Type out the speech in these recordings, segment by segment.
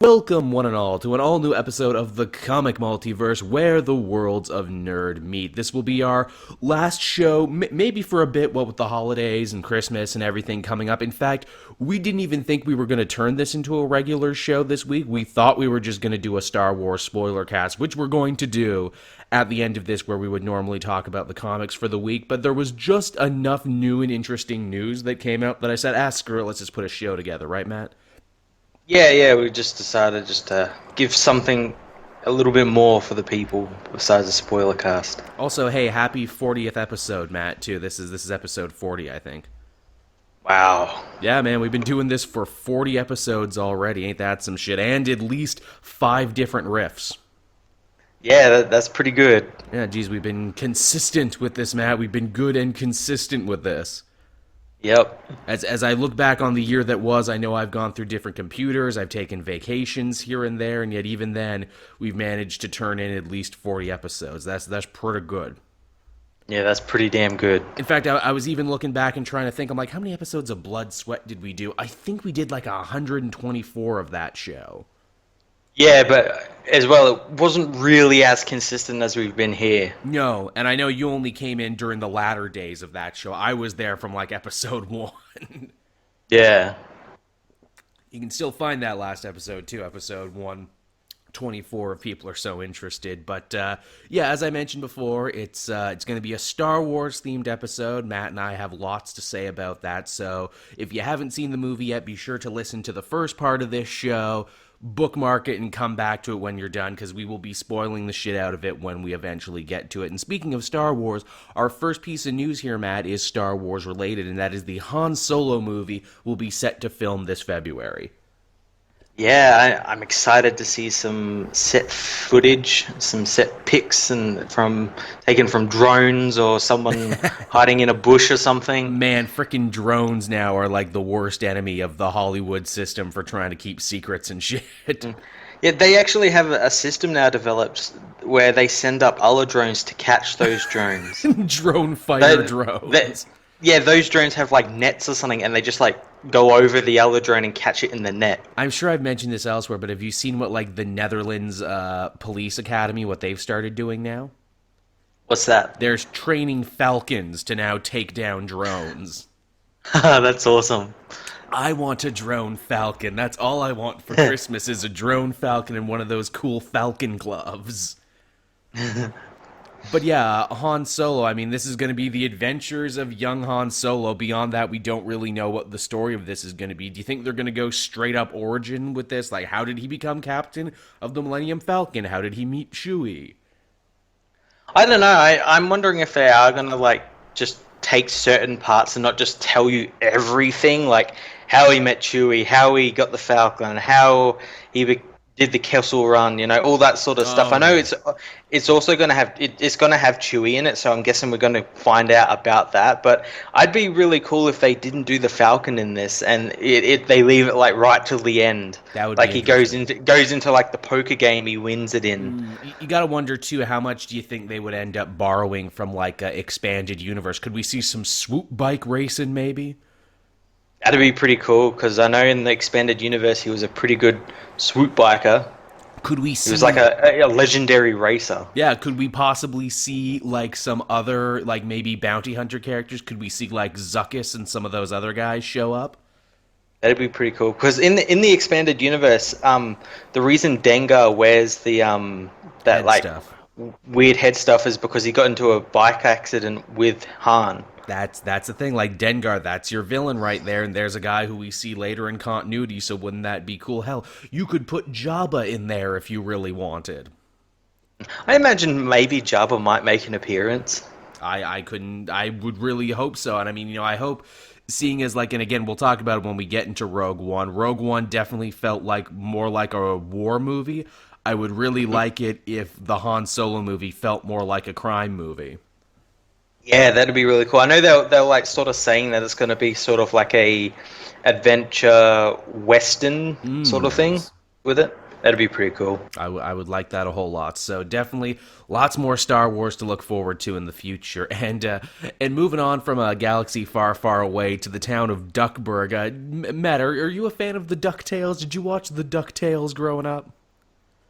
Welcome, one and all, to an all-new episode of the Comic Multiverse, where the worlds of nerd meet. This will be our last show, maybe for a bit, what with the holidays and Christmas and everything coming up. In fact, we didn't even think we were going to turn this into a regular show this week. We thought we were just going to do a Star Wars spoiler cast, which we're going to do at the end of this, where we would normally talk about the comics for the week. But there was just enough new and interesting news that came out that I said, screw it, let's just put a show together, right, Matt? Yeah, we just decided to give something a little bit more for the people besides the spoiler cast. Also, hey, happy 40th episode, Matt, too. This is episode 40, I think. Wow. Yeah, man, we've been doing this for 40 episodes already. Ain't that some shit? And at least 5 different riffs. Yeah, that's pretty good. Yeah, geez, we've been consistent with this, Matt. We've been good and consistent with this. Yep. As I look back on the year that was, I know I've gone through different computers, I've taken vacations here and there, and yet even then, we've managed to turn in at least 40 episodes. That's pretty good. Yeah, that's pretty damn good. In fact, I was even looking back and trying to think, I'm like, how many episodes of Blood, Sweat did we do? I think we did like 124 of that show. Yeah, but as well, it wasn't really as consistent as we've been here. No, and I know you only came in during the latter days of that show. I was there from like episode 1. Yeah. You can still find that last episode too, episode 124, if people are so interested. But yeah, as I mentioned before, it's going to be a Star Wars themed episode. Matt and I have lots to say about that. So if you haven't seen the movie yet, be sure to listen to the first part of this show. Bookmark it and come back to it when you're done, because we will be spoiling the shit out of it when we eventually get to it. And speaking of Star Wars, our first piece of news here, Matt, is Star Wars related, and that is the Han Solo movie will be set to film this February. Yeah, I'm excited to see some set footage, some set pics, and taken from drones or someone hiding in a bush or something. Man, frickin' drones now are like the worst enemy of the Hollywood system for trying to keep secrets and shit. Yeah, they actually have a system now developed where they send up other drones to catch those drones. Drone fighter drones. Yeah, those drones have like nets or something, and they just like go over the other drone and catch it in the net. I'm sure I've mentioned this elsewhere, but have you seen what like the Netherlands police academy, what they've started doing now? What's that? There's training falcons to now take down drones. That's awesome. I want a drone falcon. That's all I want for Christmas is a drone falcon and one of those cool falcon gloves. But yeah, Han Solo, I mean, this is going to be the adventures of young Han Solo. Beyond that, we don't really know what the story of this is going to be. Do you think they're going to go straight up origin with this? Like, how did he become captain of the Millennium Falcon? How did he meet Chewie? I don't know. I'm wondering if they are going to like just take certain parts and not just tell you everything, like how he met Chewie, how he got the Falcon, how he did the Kessel Run, all that sort of stuff. I know it's also going to have it's going to have Chewie in it, so I'm guessing we're going to find out about that. But I'd be really cool if they didn't do the Falcon in this, and they leave it like right till the end. That would like be he goes into like the poker game he wins it in. You got to wonder too, how much do you think they would end up borrowing from like a expanded universe? Could we see some swoop bike racing maybe? That'd be pretty cool, because I know in the expanded universe he was a pretty good swoop biker. Could we see... He was like a legendary racer. Yeah, could we possibly see like some other, like maybe bounty hunter characters? Could we see like Zuckuss and some of those other guys show up? That'd be pretty cool, because in the expanded universe, the reason Dengar wears the that Head like stuff. weird head stuff is because he got into a bike accident with Han. That's the thing, like Dengar, that's your villain right there, and there's a guy who we see later in continuity, so wouldn't that be cool? Hell, you could put Jabba in there if you really wanted. I imagine maybe Jabba might make an appearance. I would really hope so, and I mean, I hope, seeing as like, and again, we'll talk about it when we get into Rogue One. Rogue One definitely felt like more like a war movie. I would really like it if the Han Solo movie felt more like a crime movie. Yeah, that'd be really cool. I know they're like sort of saying that it's going to be sort of like a adventure western sort of thing with it. That'd be pretty cool. I would like that a whole lot. So definitely lots more Star Wars to look forward to in the future. And moving on from a galaxy far, far away to the town of Duckburg. Matt, are you a fan of the Ducktales? Did you watch the Ducktales growing up?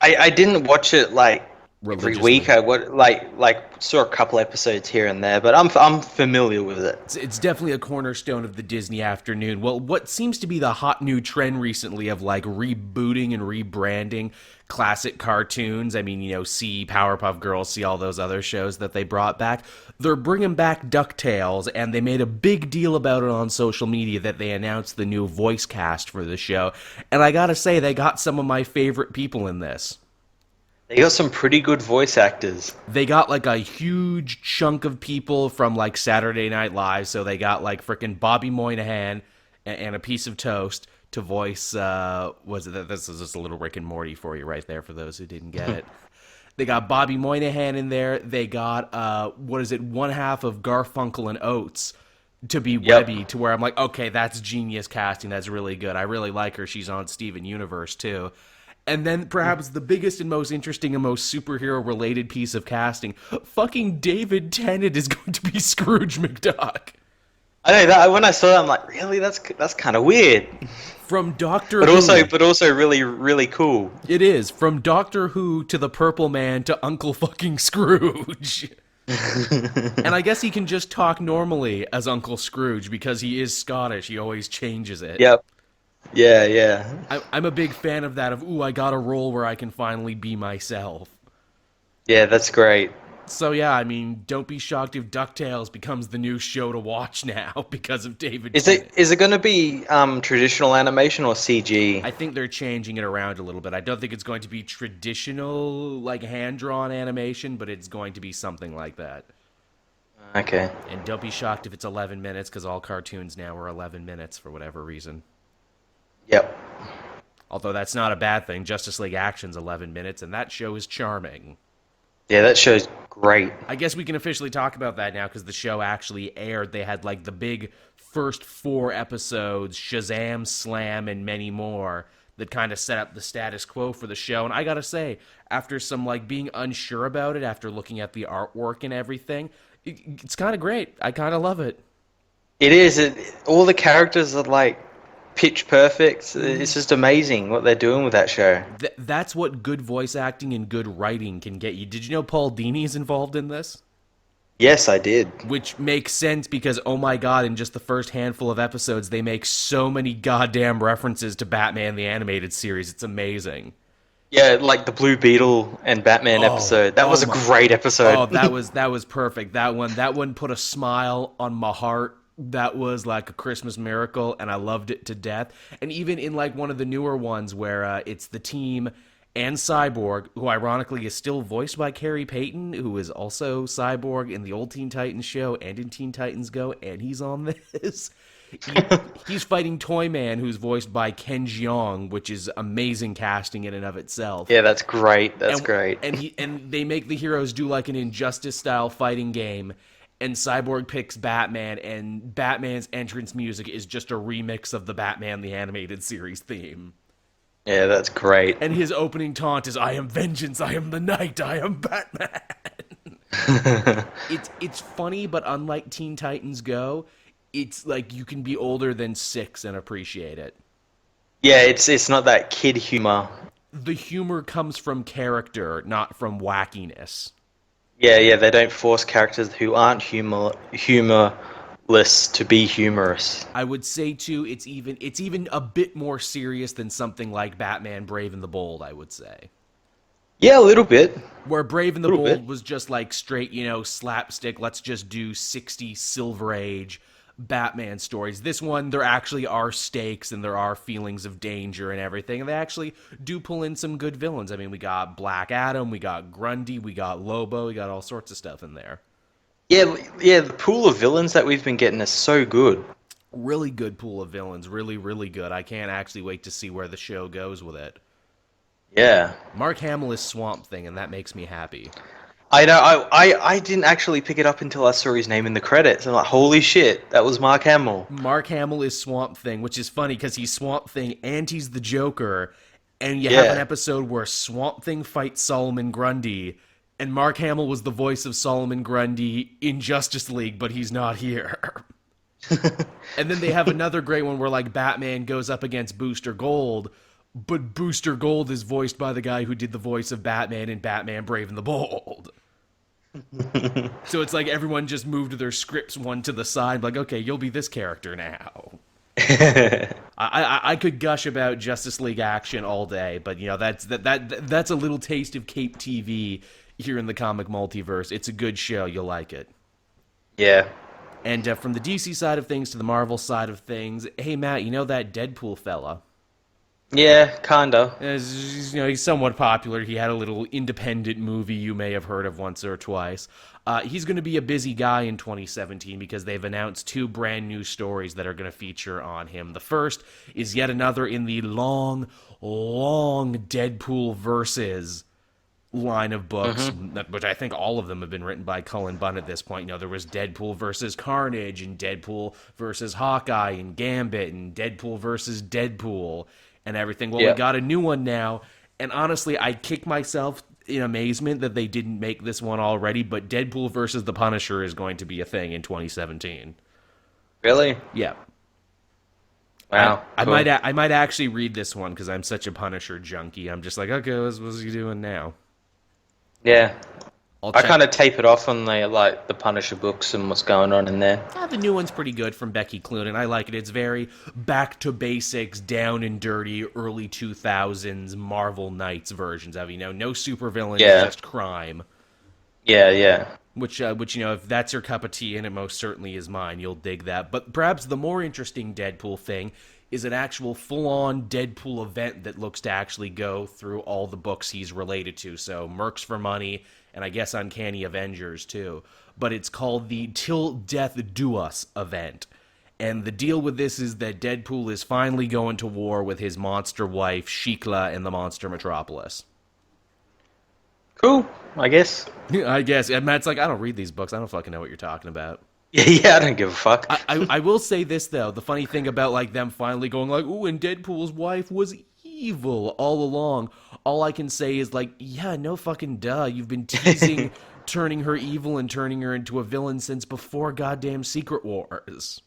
I didn't watch it like every Religiously. week. I would saw a couple episodes here and there, but I'm familiar with it. It's definitely a cornerstone of the Disney afternoon. Well, what seems to be the hot new trend recently of like rebooting and rebranding classic cartoons. I mean, see Powerpuff Girls, see all those other shows that they brought back. They're bringing back DuckTales, and they made a big deal about it on social media that they announced the new voice cast for the show. And I gotta say, they got some of my favorite people in this. They got some pretty good voice actors. They got like a huge chunk of people from like Saturday Night Live. So they got like frickin' Bobby Moynihan and a piece of toast to voice. This is just a little Rick and Morty for you right there for those who didn't get it. They got Bobby Moynihan in there. They got one half of Garfunkel and Oates to be Webby, to where I'm like, okay, that's genius casting. That's really good. I really like her. She's on Steven Universe too. And then perhaps the biggest and most interesting and most superhero-related piece of casting, fucking David Tennant is going to be Scrooge McDuck. I know that when I saw that, I'm like, really? That's kind of weird. From Doctor But Who. but also really, really cool. It is. From Doctor Who to the Purple Man to Uncle fucking Scrooge. And I guess he can just talk normally as Uncle Scrooge because he is Scottish. He always changes it. Yep. Yeah. I'm a big fan of that, I got a role where I can finally be myself. Yeah, that's great. So yeah, I mean, don't be shocked if DuckTales becomes the new show to watch now because of David Tennant. Is it going to be traditional animation or CG? I think they're changing it around a little bit. I don't think it's going to be traditional, like hand-drawn animation, but it's going to be something like that. Okay. And don't be shocked if it's 11 minutes, because all cartoons now are 11 minutes for whatever reason. Yep. Although that's not a bad thing. Justice League Action's 11 minutes, and that show is charming. Yeah, that show's great. I guess we can officially talk about that now because the show actually aired. They had like the big first 4 episodes, Shazam, Slam, and many more that kind of set up the status quo for the show. And I gotta say, after some like being unsure about it, after looking at the artwork and everything, it's kind of great. I kind of love it. It is. All the characters are like pitch perfect. It's just amazing what they're doing with that show. That's what good voice acting and good writing can get you. Did you know Paul Dini is involved in this? Yes, I did. Which makes sense because, oh my god, in just the first handful of episodes, they make so many goddamn references to Batman the Animated Series. It's amazing. Yeah, like the Blue Beetle and Batman episode. That was a great episode. Oh, that was perfect. That one put a smile on my heart. That was like a Christmas miracle, and I loved it to death. And even in like one of the newer ones where it's the team and Cyborg, who ironically is still voiced by Carrie Payton, who is also Cyborg in the old Teen Titans show and in Teen Titans Go, and he's on this. He's fighting Toyman, who's voiced by Ken Jeong, which is amazing casting in and of itself. Yeah, that's great. That's great. And they make the heroes do like an Injustice-style fighting game, and Cyborg picks Batman, and Batman's entrance music is just a remix of the Batman the Animated Series theme. Yeah, that's great. And his opening taunt is, "I am vengeance, I am the night, I am Batman." It's funny, but unlike Teen Titans Go, it's like you can be older than 6 and appreciate it. Yeah, it's not that kid humor. The humor comes from character, not from wackiness. Yeah, they don't force characters who aren't humorless to be humorous. I would say too, it's even a bit more serious than something like Batman Brave and the Bold, I would say. Yeah, a little bit. Where Brave and the Bold was just like straight, slapstick, let's just do 60s Silver Age Batman stories. This one, there actually are stakes and there are feelings of danger and everything. And they actually do pull in some good villains. I mean, we got Black Adam, we got Grundy, we got Lobo, we got all sorts of stuff in there. Yeah, the pool of villains that we've been getting is so good. Really good pool of villains. Really, really good. I can't actually wait to see where the show goes with it. Yeah. Mark Hamill is Swamp Thing, and that makes me happy. I know. I didn't actually pick it up until I saw his name in the credits. I'm like, holy shit, that was Mark Hamill. Mark Hamill is Swamp Thing, which is funny because he's Swamp Thing and he's the Joker. And you have an episode where Swamp Thing fights Solomon Grundy, and Mark Hamill was the voice of Solomon Grundy in Justice League, but he's not here. And then they have another great one where, like, Batman goes up against Booster Gold, but Booster Gold is voiced by the guy who did the voice of Batman in Batman Brave and the Bold. So it's like everyone just moved their scripts one to the side, like, okay, you'll be this character now. I could gush about Justice League action all day, but you know that's a little taste of Cape TV here in the comic multiverse. It's a good show. You'll like it. Yeah. And from the DC side of things to the Marvel side of things, hey Matt, you know that Deadpool fella? Yeah, kinda. He's somewhat popular. He had a little independent movie you may have heard of once or twice. He's going to be a busy guy in 2017 because they've announced 2 brand new stories that are going to feature on him. The first is yet another in the long Deadpool Versus line of books, which I think all of them have been written by Cullen Bunn at this point. You know, there was Deadpool versus Carnage and Deadpool versus Hawkeye and Gambit and Deadpool versus Deadpool and everything. Well, we got a new one now, and honestly, I kick myself in amazement that they didn't make this one already, but Deadpool versus the Punisher is going to be a thing in 2017. Really? Yeah. Wow. I might actually read this one because I'm such a Punisher junkie. I'm just like, okay, what's he doing now? Yeah. I kind of tape it off on the Punisher books and what's going on in there. The new one's pretty good from Becky Cloonan. I like it. It's very back to basics, down and dirty, early 2000s Marvel Knights versions of, no supervillains, just crime. Yeah. Which if that's your cup of tea, and it most certainly is mine, you'll dig that. But perhaps the more interesting Deadpool thing is an actual full-on Deadpool event that looks to actually go through all the books he's related to. So Mercs for Money, and I guess Uncanny Avengers too. But it's called the Till Death Do Us event. And the deal with this is that Deadpool is finally going to war with his monster wife, Shikla, in the Monster Metropolis. Cool, I guess. I guess. And Matt's like, I don't read these books. I don't fucking know what you're talking about. Yeah, I don't give a fuck. I will say this, though. The funny thing about, like, them finally going, like, ooh, and Deadpool's wife was evil all along. All I can say is, like, yeah, no fucking duh. You've been teasing turning her evil and turning her into a villain since before goddamn Secret Wars.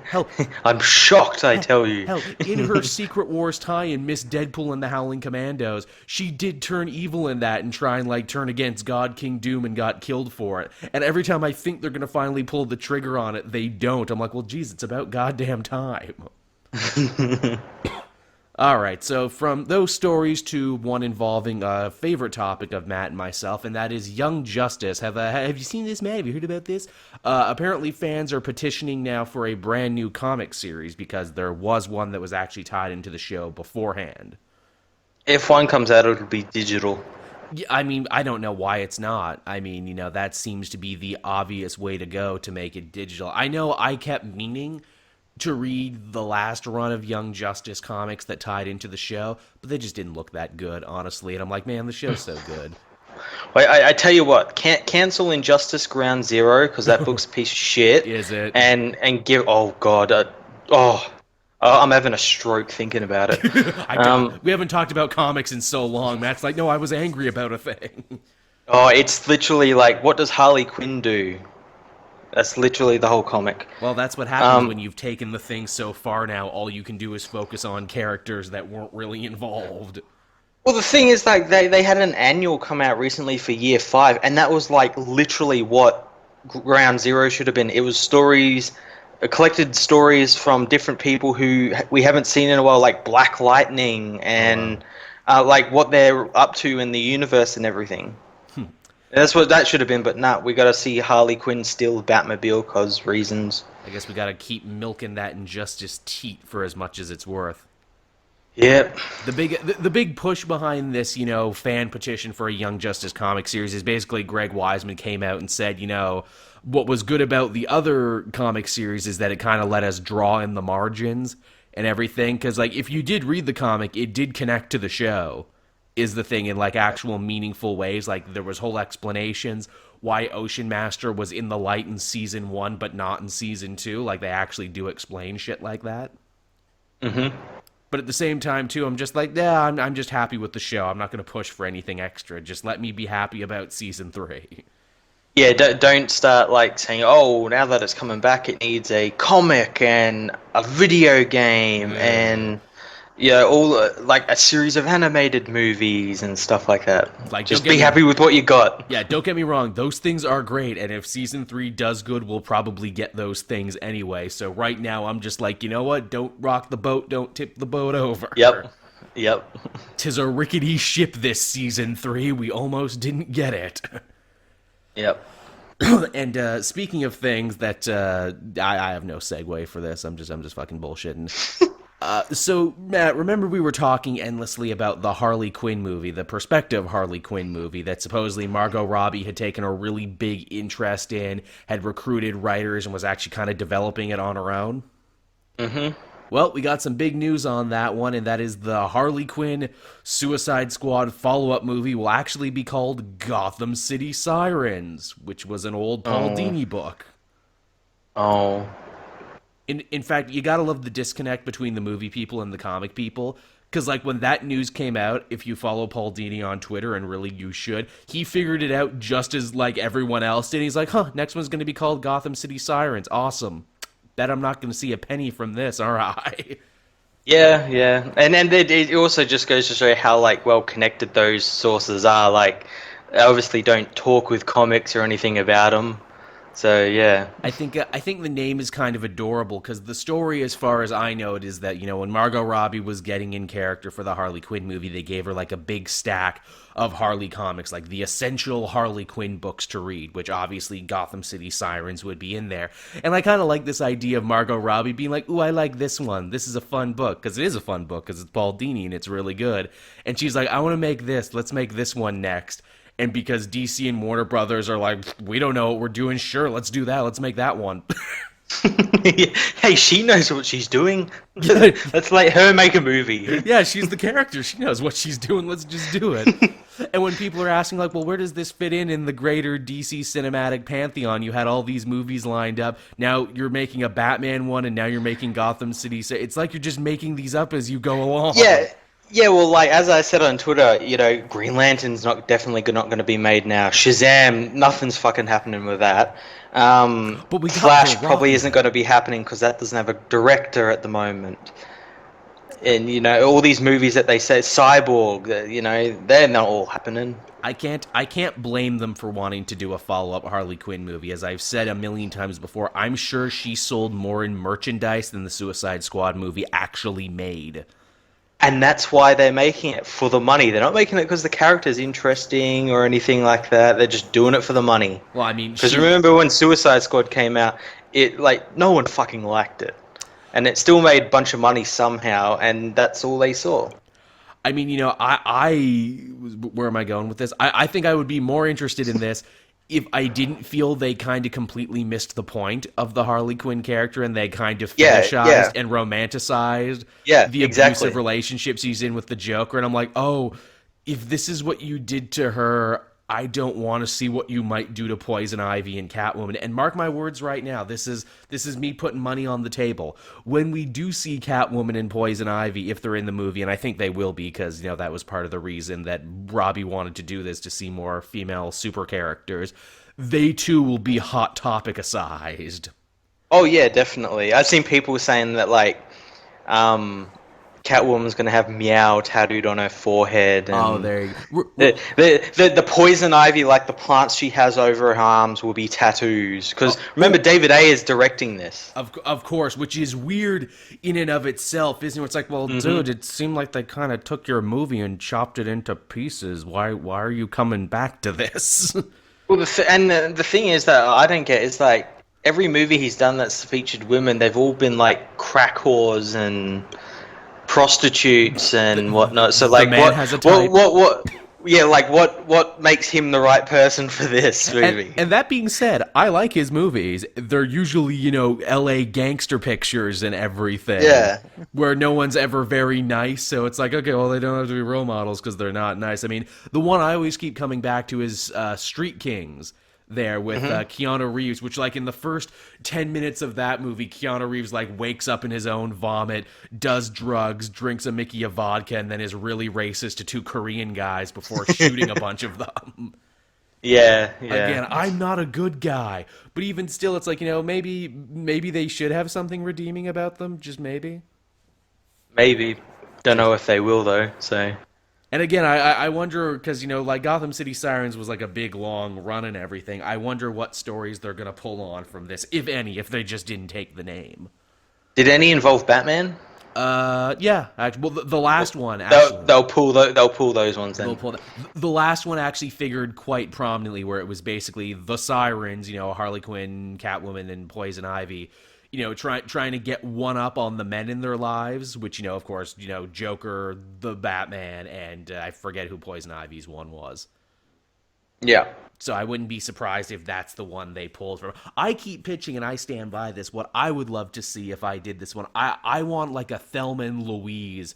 Hell, I'm shocked, I tell you. Hell, in her Secret Wars tie-in, Miss Deadpool and the Howling Commandos, she did turn evil in that and try and, like, turn against God King Doom and got killed for it. And every time I think they're going to finally pull the trigger on it, they don't. I'm like, well, geez, it's about goddamn time. All right, so from those stories to one involving a favorite topic of Matt and myself, and that is Young Justice. Have you seen this, Matt? Have you heard about this? Apparently fans are petitioning now for a brand new comic series because there was one that was actually tied into the show beforehand. If one comes out, it'll be digital. Yeah, I mean, I don't know why it's not. I mean, that seems to be the obvious way to go to make it digital. I know I kept meaning to read the last run of Young Justice comics that tied into the show, but they just didn't look that good, honestly. And I'm like, man, the show's so good. Wait, I tell you what, cancel Injustice Ground Zero because that book's a piece of shit. Is it? And give I'm having a stroke thinking about it. We haven't talked about comics in so long. Matt's like, no, I was angry about a thing. It's literally like, what does Harley Quinn do? That's literally the whole comic. Well, that's what happens when you've taken the thing so far now. All you can do is focus on characters that weren't really involved. Well, the thing is, like, they had an annual come out recently for Year 5, and that was, like, literally what Ground Zero should have been. It was stories, collected stories from different people who we haven't seen in a while, like Black Lightning and, like, what they're up to in the universe and everything. That's what that should have been, but nah, we got to see Harley Quinn steal Batmobile because reasons. I guess we got to keep milking that Injustice teat for as much as it's worth. Yep. The big push behind this, fan petition for a Young Justice comic series is basically Greg Wiseman came out and said, what was good about the other comic series is that it kind of let us draw in the margins and everything, because, like, if you did read the comic, it did connect to the show. Is the thing in, like, actual meaningful ways. Like, there was whole explanations why Ocean Master was in the light in Season 1 but not in Season 2. Like, they actually do explain shit like that. Mm-hmm. But at the same time, too, I'm just like, yeah, I'm just happy with the show. I'm not going to push for anything extra. Just let me be happy about season 3. Yeah, don't start like saying, "Oh, now that it's coming back, it needs a comic and a video game and all like a series of animated movies and stuff like that." Like, Just be happy with what you got. Yeah, don't get me wrong. Those things are great, and if season 3 does good, we'll probably get those things anyway. So right now, I'm just like, you know what? Don't rock the boat. Don't tip the boat over. Yep. 'Tis a rickety ship this season 3. We almost didn't get it. Yep. And speaking of things that I have no segue for this. I'm just fucking bullshitting. So, Matt, remember we were talking endlessly about the Harley Quinn movie, the prospective Harley Quinn movie that supposedly Margot Robbie had taken a really big interest in, had recruited writers, and was actually kind of developing it on her own? Mm-hmm. Well, we got some big news on that one, and that is the Harley Quinn Suicide Squad follow-up movie will actually be called Gotham City Sirens, which was an old Paul Dini book. Oh. In fact, you gotta love the disconnect between the movie people and the comic people. Because, like, when that news came out, if you follow Paul Dini on Twitter, and really you should, he figured it out just as, like, everyone else did. He's like, next one's gonna be called Gotham City Sirens. Awesome. Bet I'm not gonna see a penny from this, alright? Yeah. And then it also just goes to show how, like, well connected those sources are. Like, obviously don't talk with comics or anything about them. So yeah, I think the name is kind of adorable because the story, as far as I know, it is that, you know, when Margot Robbie was getting in character for the Harley Quinn movie, they gave her like a big stack of Harley comics, like the essential Harley Quinn books to read, which obviously Gotham City Sirens would be in there. And I kind of like this idea of Margot Robbie being like, "Ooh, I like this one. This is a fun book," because it is a fun book because it's Paul Dini and it's really good. And she's like, "I want to make this. Let's make this one next." And because DC and Warner Brothers are like, "We don't know what we're doing. Sure, let's do that. Let's make that one." Hey, she knows what she's doing. Let's let her make a movie. Yeah, she's the character. She knows what she's doing. Let's just do it. And when people are asking, like, well, where does this fit in the greater DC cinematic pantheon? You had all these movies lined up. Now you're making a Batman one, and now you're making Gotham City. So it's like you're just making these up as you go along. Yeah, well, like, as I said on Twitter, you know, Green Lantern's definitely not going to be made now. Shazam, nothing's fucking happening with that. But Flash probably isn't going to be happening because that doesn't have a director at the moment. And, you know, all these movies that they say, Cyborg, you know, they're not all happening. I can't blame them for wanting to do a follow-up Harley Quinn movie. As I've said a million times before, I'm sure she sold more in merchandise than the Suicide Squad movie actually made. And that's why they're making it, for the money. They're not making it because the character's interesting or anything like that. They're just doing it for the money. Well, I mean, because remember when Suicide Squad came out, it, like, no one fucking liked it. And it still made a bunch of money somehow, and that's all they saw. I mean, you know, where am I going with this? I think I would be more interested in this if I didn't feel they kind of completely missed the point of the Harley Quinn character, and they kind of fetishized and romanticized the abusive relationships he's in with the Joker. And I'm like, oh, if this is what you did to her, I don't want to see what you might do to Poison Ivy and Catwoman. And mark my words right now, this is me putting money on the table. When we do see Catwoman and Poison Ivy, if they're in the movie, and I think they will be, because, you know, that was part of the reason that Robbie wanted to do this, to see more female super characters, they too will be Hot Topic-sized. Oh yeah, definitely. I've seen people saying that, like, Catwoman's gonna have meow tattooed on her forehead. And there you go. The Poison Ivy, like the plants she has over her arms, will be tattoos. Because remember, David A. is directing this. Of course, which is weird in and of itself, isn't it? It's like, well, dude, it seemed like they kind of took your movie and chopped it into pieces. Why are you coming back to this? Well, the thing is that I don't get is, like, every movie he's done that's featured women, they've all been like crack whores and prostitutes and whatnot. So, like, what makes him the right person for this movie? And that being said, I like his movies. They're usually, you know, LA gangster pictures and everything. Yeah. Where no one's ever very nice. So it's like, okay, well, they don't have to be role models because they're not nice. I mean, the one I always keep coming back to is Street Kings. there with Keanu Reeves, which like in the first 10 minutes of that movie, Keanu Reeves like wakes up in his own vomit, does drugs, drinks a Mickey of vodka, and then is really racist to two Korean guys before shooting a bunch of them. Yeah. Again, I'm not a good guy, but even still, it's like, maybe they should have something redeeming about them, just maybe. Maybe. Don't know if they will though. So. And again, I wonder, because, like Gotham City Sirens was like a big, long run and everything. I wonder what stories they're going to pull on from this, if any, if they just didn't take the name. Did any involve Batman? Yeah. Actually, well, the last one, actually. They'll pull those ones then. The last one actually figured quite prominently, where it was basically the Sirens, Harley Quinn, Catwoman, and Poison Ivy, trying to get one up on the men in their lives, which, of course, Joker, the Batman, and I forget who Poison Ivy's one was. Yeah. So I wouldn't be surprised if that's the one they pulled from. I keep pitching, and I stand by this, what I would love to see if I did this one. I want like a Thelma and Louise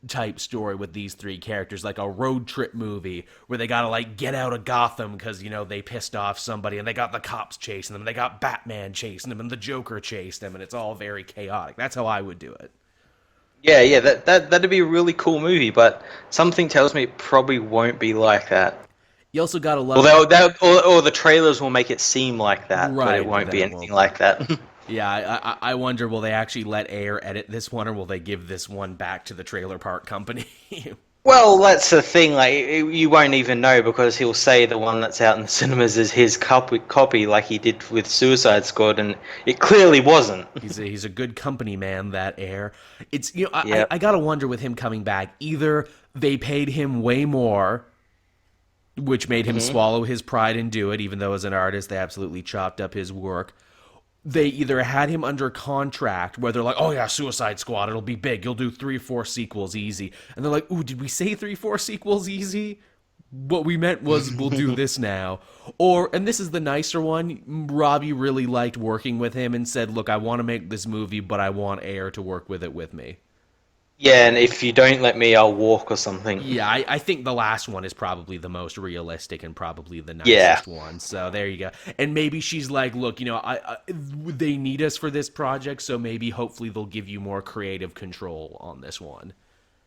type story with these three characters, like a road trip movie where they gotta like get out of Gotham because they pissed off somebody, and they got the cops chasing them, and they got Batman chasing them, and the Joker chased them, and it's all very chaotic. That's how I would do it. Yeah, that'd be a really cool movie, but something tells me it probably won't be like that. You also gotta love, or the trailers will make it seem like that, right, but it won't be anything like that. Yeah, I wonder, will they actually let Ayer edit this one, or will they give this one back to the trailer park company? Well, that's the thing. Like, you won't even know because he'll say the one that's out in the cinemas is his copy, like he did with Suicide Squad, and it clearly wasn't. He's a good company man, that Ayer. It's I gotta wonder with him coming back. Either they paid him way more, which made him swallow his pride and do it, even though as an artist they absolutely chopped up his work. They either had him under contract where they're like, oh yeah, Suicide Squad, it'll be big. You'll do 3-4 sequels easy. And they're like, ooh, did we say 3-4 sequels easy? What we meant was we'll do this now. Or, and this is the nicer one, Robbie really liked working with him and said, look, I want to make this movie, but I want Ayer to work with it with me. Yeah, and if you don't let me, I'll walk or something. Yeah, I think the last one is probably the most realistic and probably the nicest one. So there you go. And maybe she's like, look, they need us for this project, so maybe hopefully they'll give you more creative control on this one.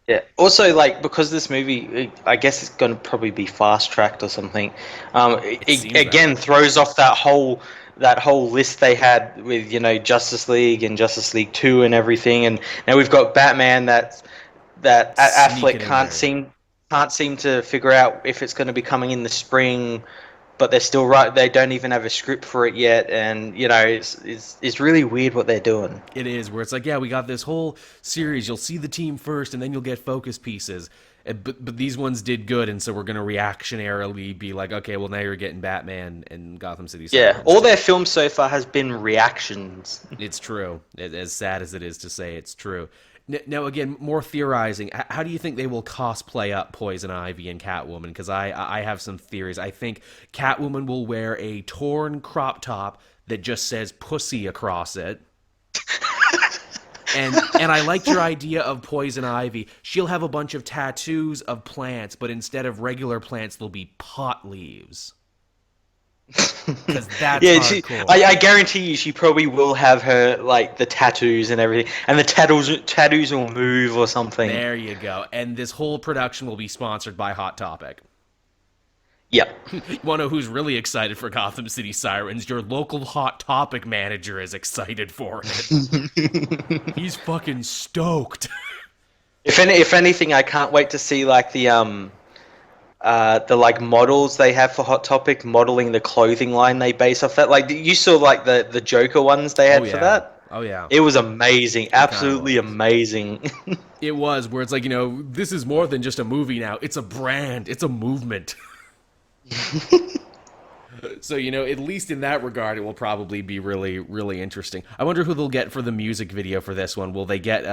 Yeah. Also, like, because this movie, I guess it's going to probably be fast-tracked or something. It again throws off that whole list they had with Justice League and Justice League 2 and everything, and now we've got Batman that Affleck can't seem to figure out if it's going to be coming in the spring, but they don't even have a script for it yet, and it's really weird what they're doing. It is, where it's like, yeah, we got this whole series, you'll see the team first and then you'll get focus pieces. But these ones did good, and so we're going to reactionarily be like, okay, well, now you're getting Batman and Gotham City Sirens. Yeah, all their films so far has been reactions. It's true. As sad as it is to say, it's true. Now, again, more theorizing. How do you think they will cosplay up Poison Ivy and Catwoman? Because I have some theories. I think Catwoman will wear a torn crop top that just says pussy across it. And I liked your idea of Poison Ivy. She'll have a bunch of tattoos of plants, but instead of regular plants, they'll be pot leaves. Because that's hardcore. I guarantee you she probably will have her, like, the tattoos and everything. And the tattoos will move or something. There you go. And this whole production will be sponsored by Hot Topic. Yep. You want to know who's really excited for Gotham City Sirens? Your local Hot Topic manager is excited for it. He's fucking stoked. If anything, I can't wait to see like the like models they have for Hot Topic modeling the clothing line they base off that. Like you saw like the Joker ones they had for that. Oh yeah. It was amazing. Absolutely amazing. It was, where it's like, this is more than just a movie now. It's a brand. It's a movement. So, at least in that regard, it will probably be really, really interesting. I wonder who they'll get for the music video for this one. Will they get,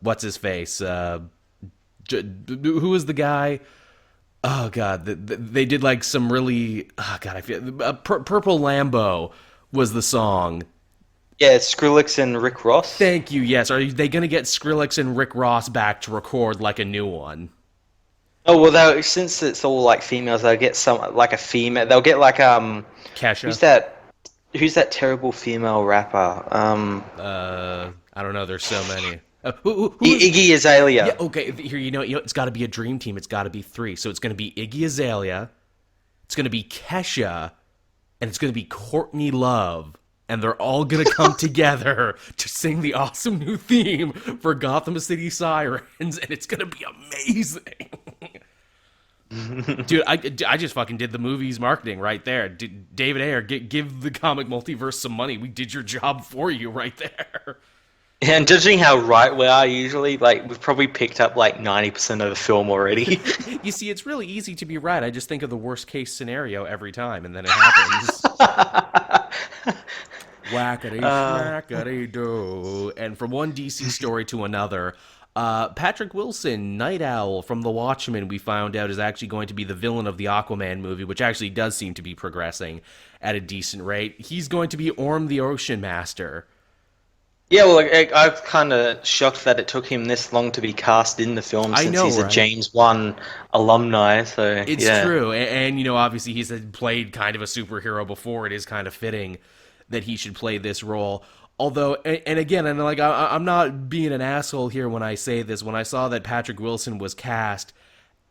what's his face? Who is the guy? Oh, God. They did, like, some really... Oh, God, I feel... Purple Lambo was the song. Yeah, Skrillex and Rick Ross. Thank you, yes. Are they going to get Skrillex and Rick Ross back to record, like, a new one? Oh well, since it's all like females, they'll get some like a female. They'll get like Kesha. who's that? Who's that terrible female rapper? I don't know. There's so many. Who is? Iggy Yeah. Azalea. Okay. Here, it's got to be a dream team. It's got to be three. So it's going to be Iggy Azalea. It's going to be Kesha, and it's going to be Courtney Love. And they're all going to come together to sing the awesome new theme for Gotham City Sirens, and it's going to be amazing. Dude, I just fucking did the movie's marketing right there. David Ayer, give the comic multiverse some money. We did your job for you right there. And judging how right we are usually, like we've probably picked up like 90% of the film already. You see, it's really easy to be right. I just think of the worst case scenario every time, and then it happens. Whackity schmackity do. And from one DC story to another, Patrick Wilson, Night Owl from The Watchmen, we found out is actually going to be the villain of the Aquaman movie, which actually does seem to be progressing at a decent rate. He's going to be Orm the Ocean Master. Yeah, well, I'm kind of shocked that it took him this long to be cast in the film since he's right? a James Wan alumni. So It's yeah. true, and obviously he's played kind of a superhero before. It is kind of fitting that he should play this role. Although, and again, and like I'm not being an asshole here when I say this. When I saw that Patrick Wilson was cast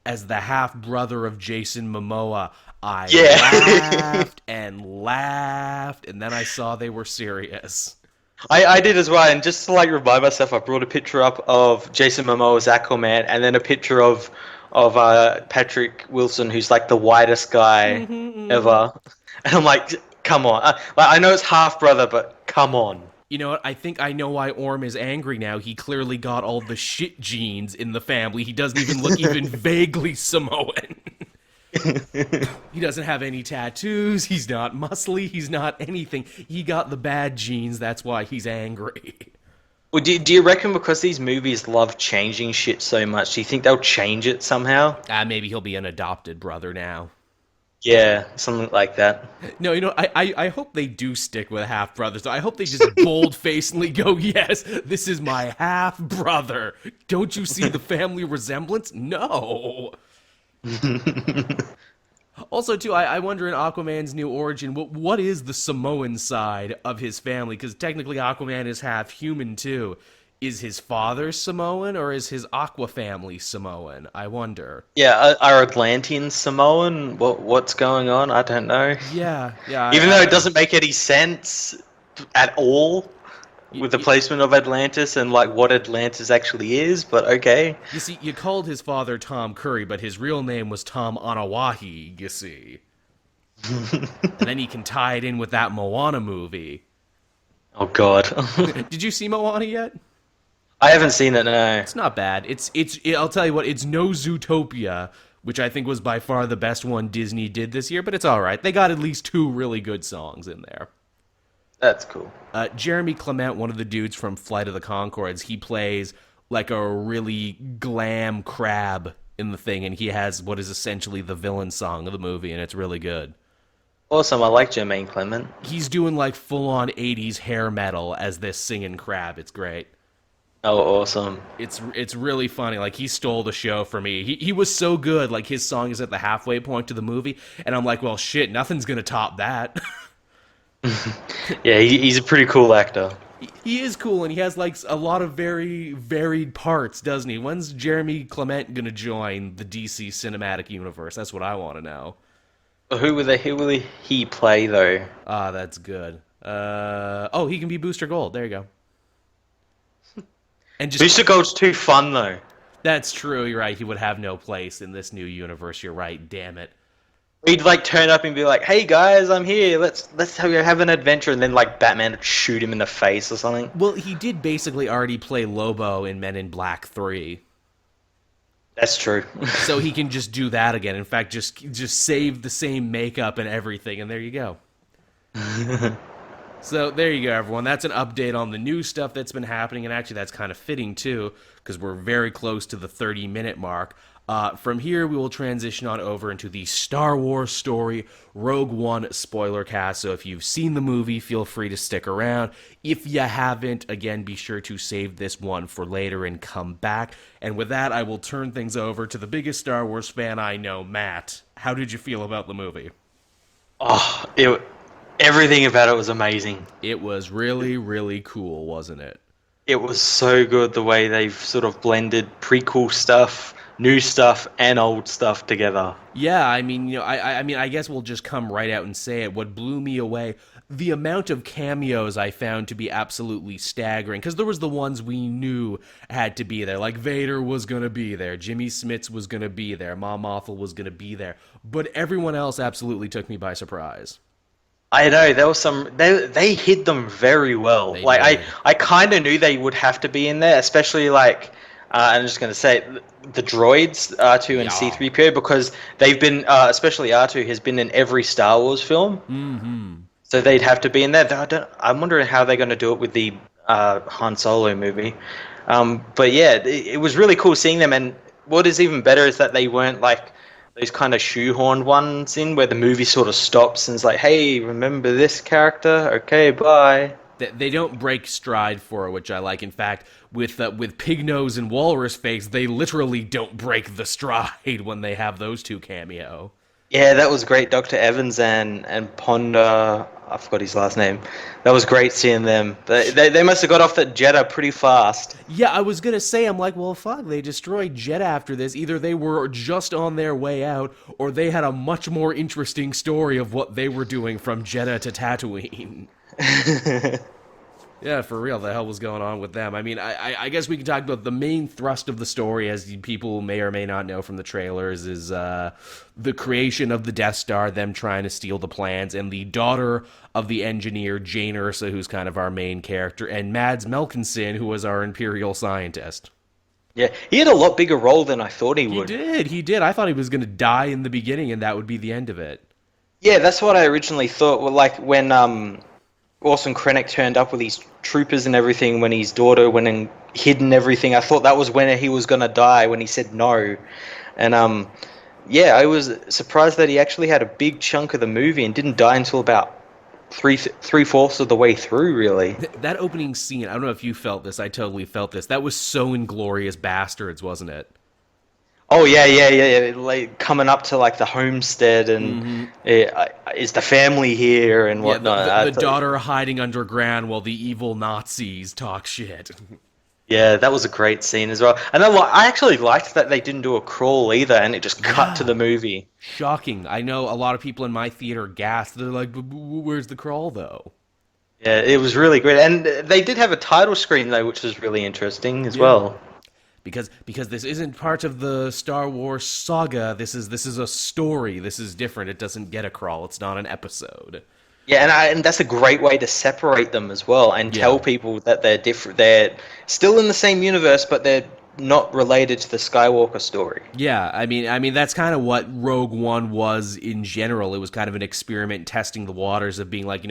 as the half brother of Jason Momoa, I laughed, and then I saw they were serious. I did as well, and just to like remind myself, I brought a picture up of Jason Momoa's Aquaman, and then a picture of Patrick Wilson, who's like the whitest guy ever, and I'm like, come on, I know it's half brother, but come on. You know what? I think I know why Orm is angry now. He clearly got all the shit genes in the family. He doesn't even look even vaguely Samoan. He doesn't have any tattoos. He's not muscly. He's not anything. He got the bad genes. That's why he's angry. Well, do you reckon because these movies love changing shit so much, do you think they'll change it somehow? Maybe he'll be an adopted brother now. Yeah, something like that. No, I hope they do stick with half brothers. I hope they just bold-facedly go, yes, this is my half brother. Don't you see the family resemblance? No. Also, too, I wonder in Aquaman's new origin, what is the Samoan side of his family? Because technically Aquaman is half human, too. Is his father Samoan, or is his Aqua family Samoan? I wonder. Yeah, are Atlanteans Samoan? What's going on? I don't know. Yeah. Even though it doesn't make any sense at all with the placement of Atlantis and like what Atlantis actually is, but okay. You see, you called his father Tom Curry, but his real name was Tom Anawahi, you see. And then he can tie it in with that Moana movie. Oh god. Did you see Moana yet? I haven't seen it, no. It's not bad. I'll tell you what, it's no Zootopia, which I think was by far the best one Disney did this year, but it's alright. They got at least 2 really good songs in there. That's cool. Jeremy Clement, one of the dudes from Flight of the Conchords, he plays like a really glam crab in the thing, and he has what is essentially the villain song of the movie, and it's really good. Awesome, I like Jermaine Clement. He's doing like full-on 80s hair metal as this singing crab. It's great. Oh, awesome. It's really funny. Like, he stole the show for me. He was so good. Like, his song is at the halfway point to the movie, and I'm like, well, shit, nothing's gonna top that. Yeah, he's a pretty cool actor. He is cool, and he has like a lot of very varied parts, doesn't he? When's Jeremy Clement gonna join the DC cinematic universe? That's what I want to know. Who will he play though? Ah, that's good. He can be Booster Gold. There you go. And just Booster Gold's too fun though. That's true. You're right. He would have no place in this new universe. You're right. Damn it. He'd like turn up and be like, "Hey guys, I'm here. Let's have an adventure," and then like Batman would shoot him in the face or something. Well, he did basically already play Lobo in Men in Black 3. That's true. So he can just do that again. In fact, just save the same makeup and everything, and there you go. So there you go, everyone. That's an update on the new stuff that's been happening, and actually that's kind of fitting, too, because we're very close to the 30-minute mark. From here, we will transition on over into the Star Wars story, Rogue One spoiler cast. So if you've seen the movie, feel free to stick around. If you haven't, again, be sure to save this one for later and come back. And with that, I will turn things over to the biggest Star Wars fan I know, Matt. How did you feel about the movie? Oh, everything about it was amazing. It was really, really cool, wasn't it? It was so good the way they've sort of blended prequel stuff, new stuff, and old stuff together. Yeah, I mean, I guess we'll just come right out and say it. What blew me away, the amount of cameos I found to be absolutely staggering, because there was the ones we knew had to be there, like Vader was going to be there, Jimmy Smits was going to be there, Mom Mothel was going to be there, but everyone else absolutely took me by surprise. I know there was some. They hid them very well. They Like did. I kind of knew they would have to be in there, especially like I'm just gonna say it, the droids R2 and Yeah. C3PO, because they've been especially R2 has been in every Star Wars film, so they'd have to be in there. I'm wondering how they're going to do it with the Han Solo movie. But yeah, it was really cool seeing them, and what is even better is that they weren't like those kind of shoehorned ones in where the movie sort of stops and it's like, hey, remember this character? Okay, bye. They don't break stride for it, which I like. In fact, with Pig Nose and Walrus Face, they literally don't break the stride when they have those two cameo. Yeah, that was great. Dr. Evans and Ponda, I forgot his last name. That was great seeing them. They must have got off that Jeddah pretty fast. Yeah, I was gonna say, I'm like, well, fuck, they destroyed Jet after this. Either they were just on their way out, or they had a much more interesting story of what they were doing from Jeddah to Tatooine. Yeah, for real, the hell was going on with them? I mean, I guess we can talk about the main thrust of the story, as people may or may not know from the trailers, is the creation of the Death Star, them trying to steal the plans, and the daughter of the engineer, Jane Ursa, who's kind of our main character, and Mads Melkinson, who was our Imperial scientist. Yeah, he had a lot bigger role than I thought he would. He did. I thought he was going to die in the beginning, and that would be the end of it. Yeah, that's what I originally thought. Well, like when Orson Krennic turned up with his troopers and everything, when his daughter went and hidden everything, I thought that was when he was gonna die, when he said no. And yeah, I was surprised that he actually had a big chunk of the movie and didn't die until about three-fourths of the way through, really. That opening scene, I don't know if you felt this, I totally felt this. That was so Inglourious Bastards, wasn't it? Oh yeah. Like coming up to like the homestead and is the family here and whatnot. Yeah, the daughter hiding underground while the evil Nazis talk shit. Yeah, that was a great scene as well. And I actually liked that they didn't do a crawl either, and it just cut to the movie. Shocking. I know a lot of people in my theater gasped. They're like, where's the crawl, though? Yeah, it was really great. And they did have a title screen, though, which was really interesting as well. Because this isn't part of the Star Wars saga. This is a story. This is different. It doesn't get a crawl. It's not an episode. Yeah, and that's a great way to separate them as well, and tell people that they're different. They're still in the same universe, but they're not related to the Skywalker story. Yeah, I mean that's kind of what Rogue One was in general. It was kind of an experiment testing the waters of being like,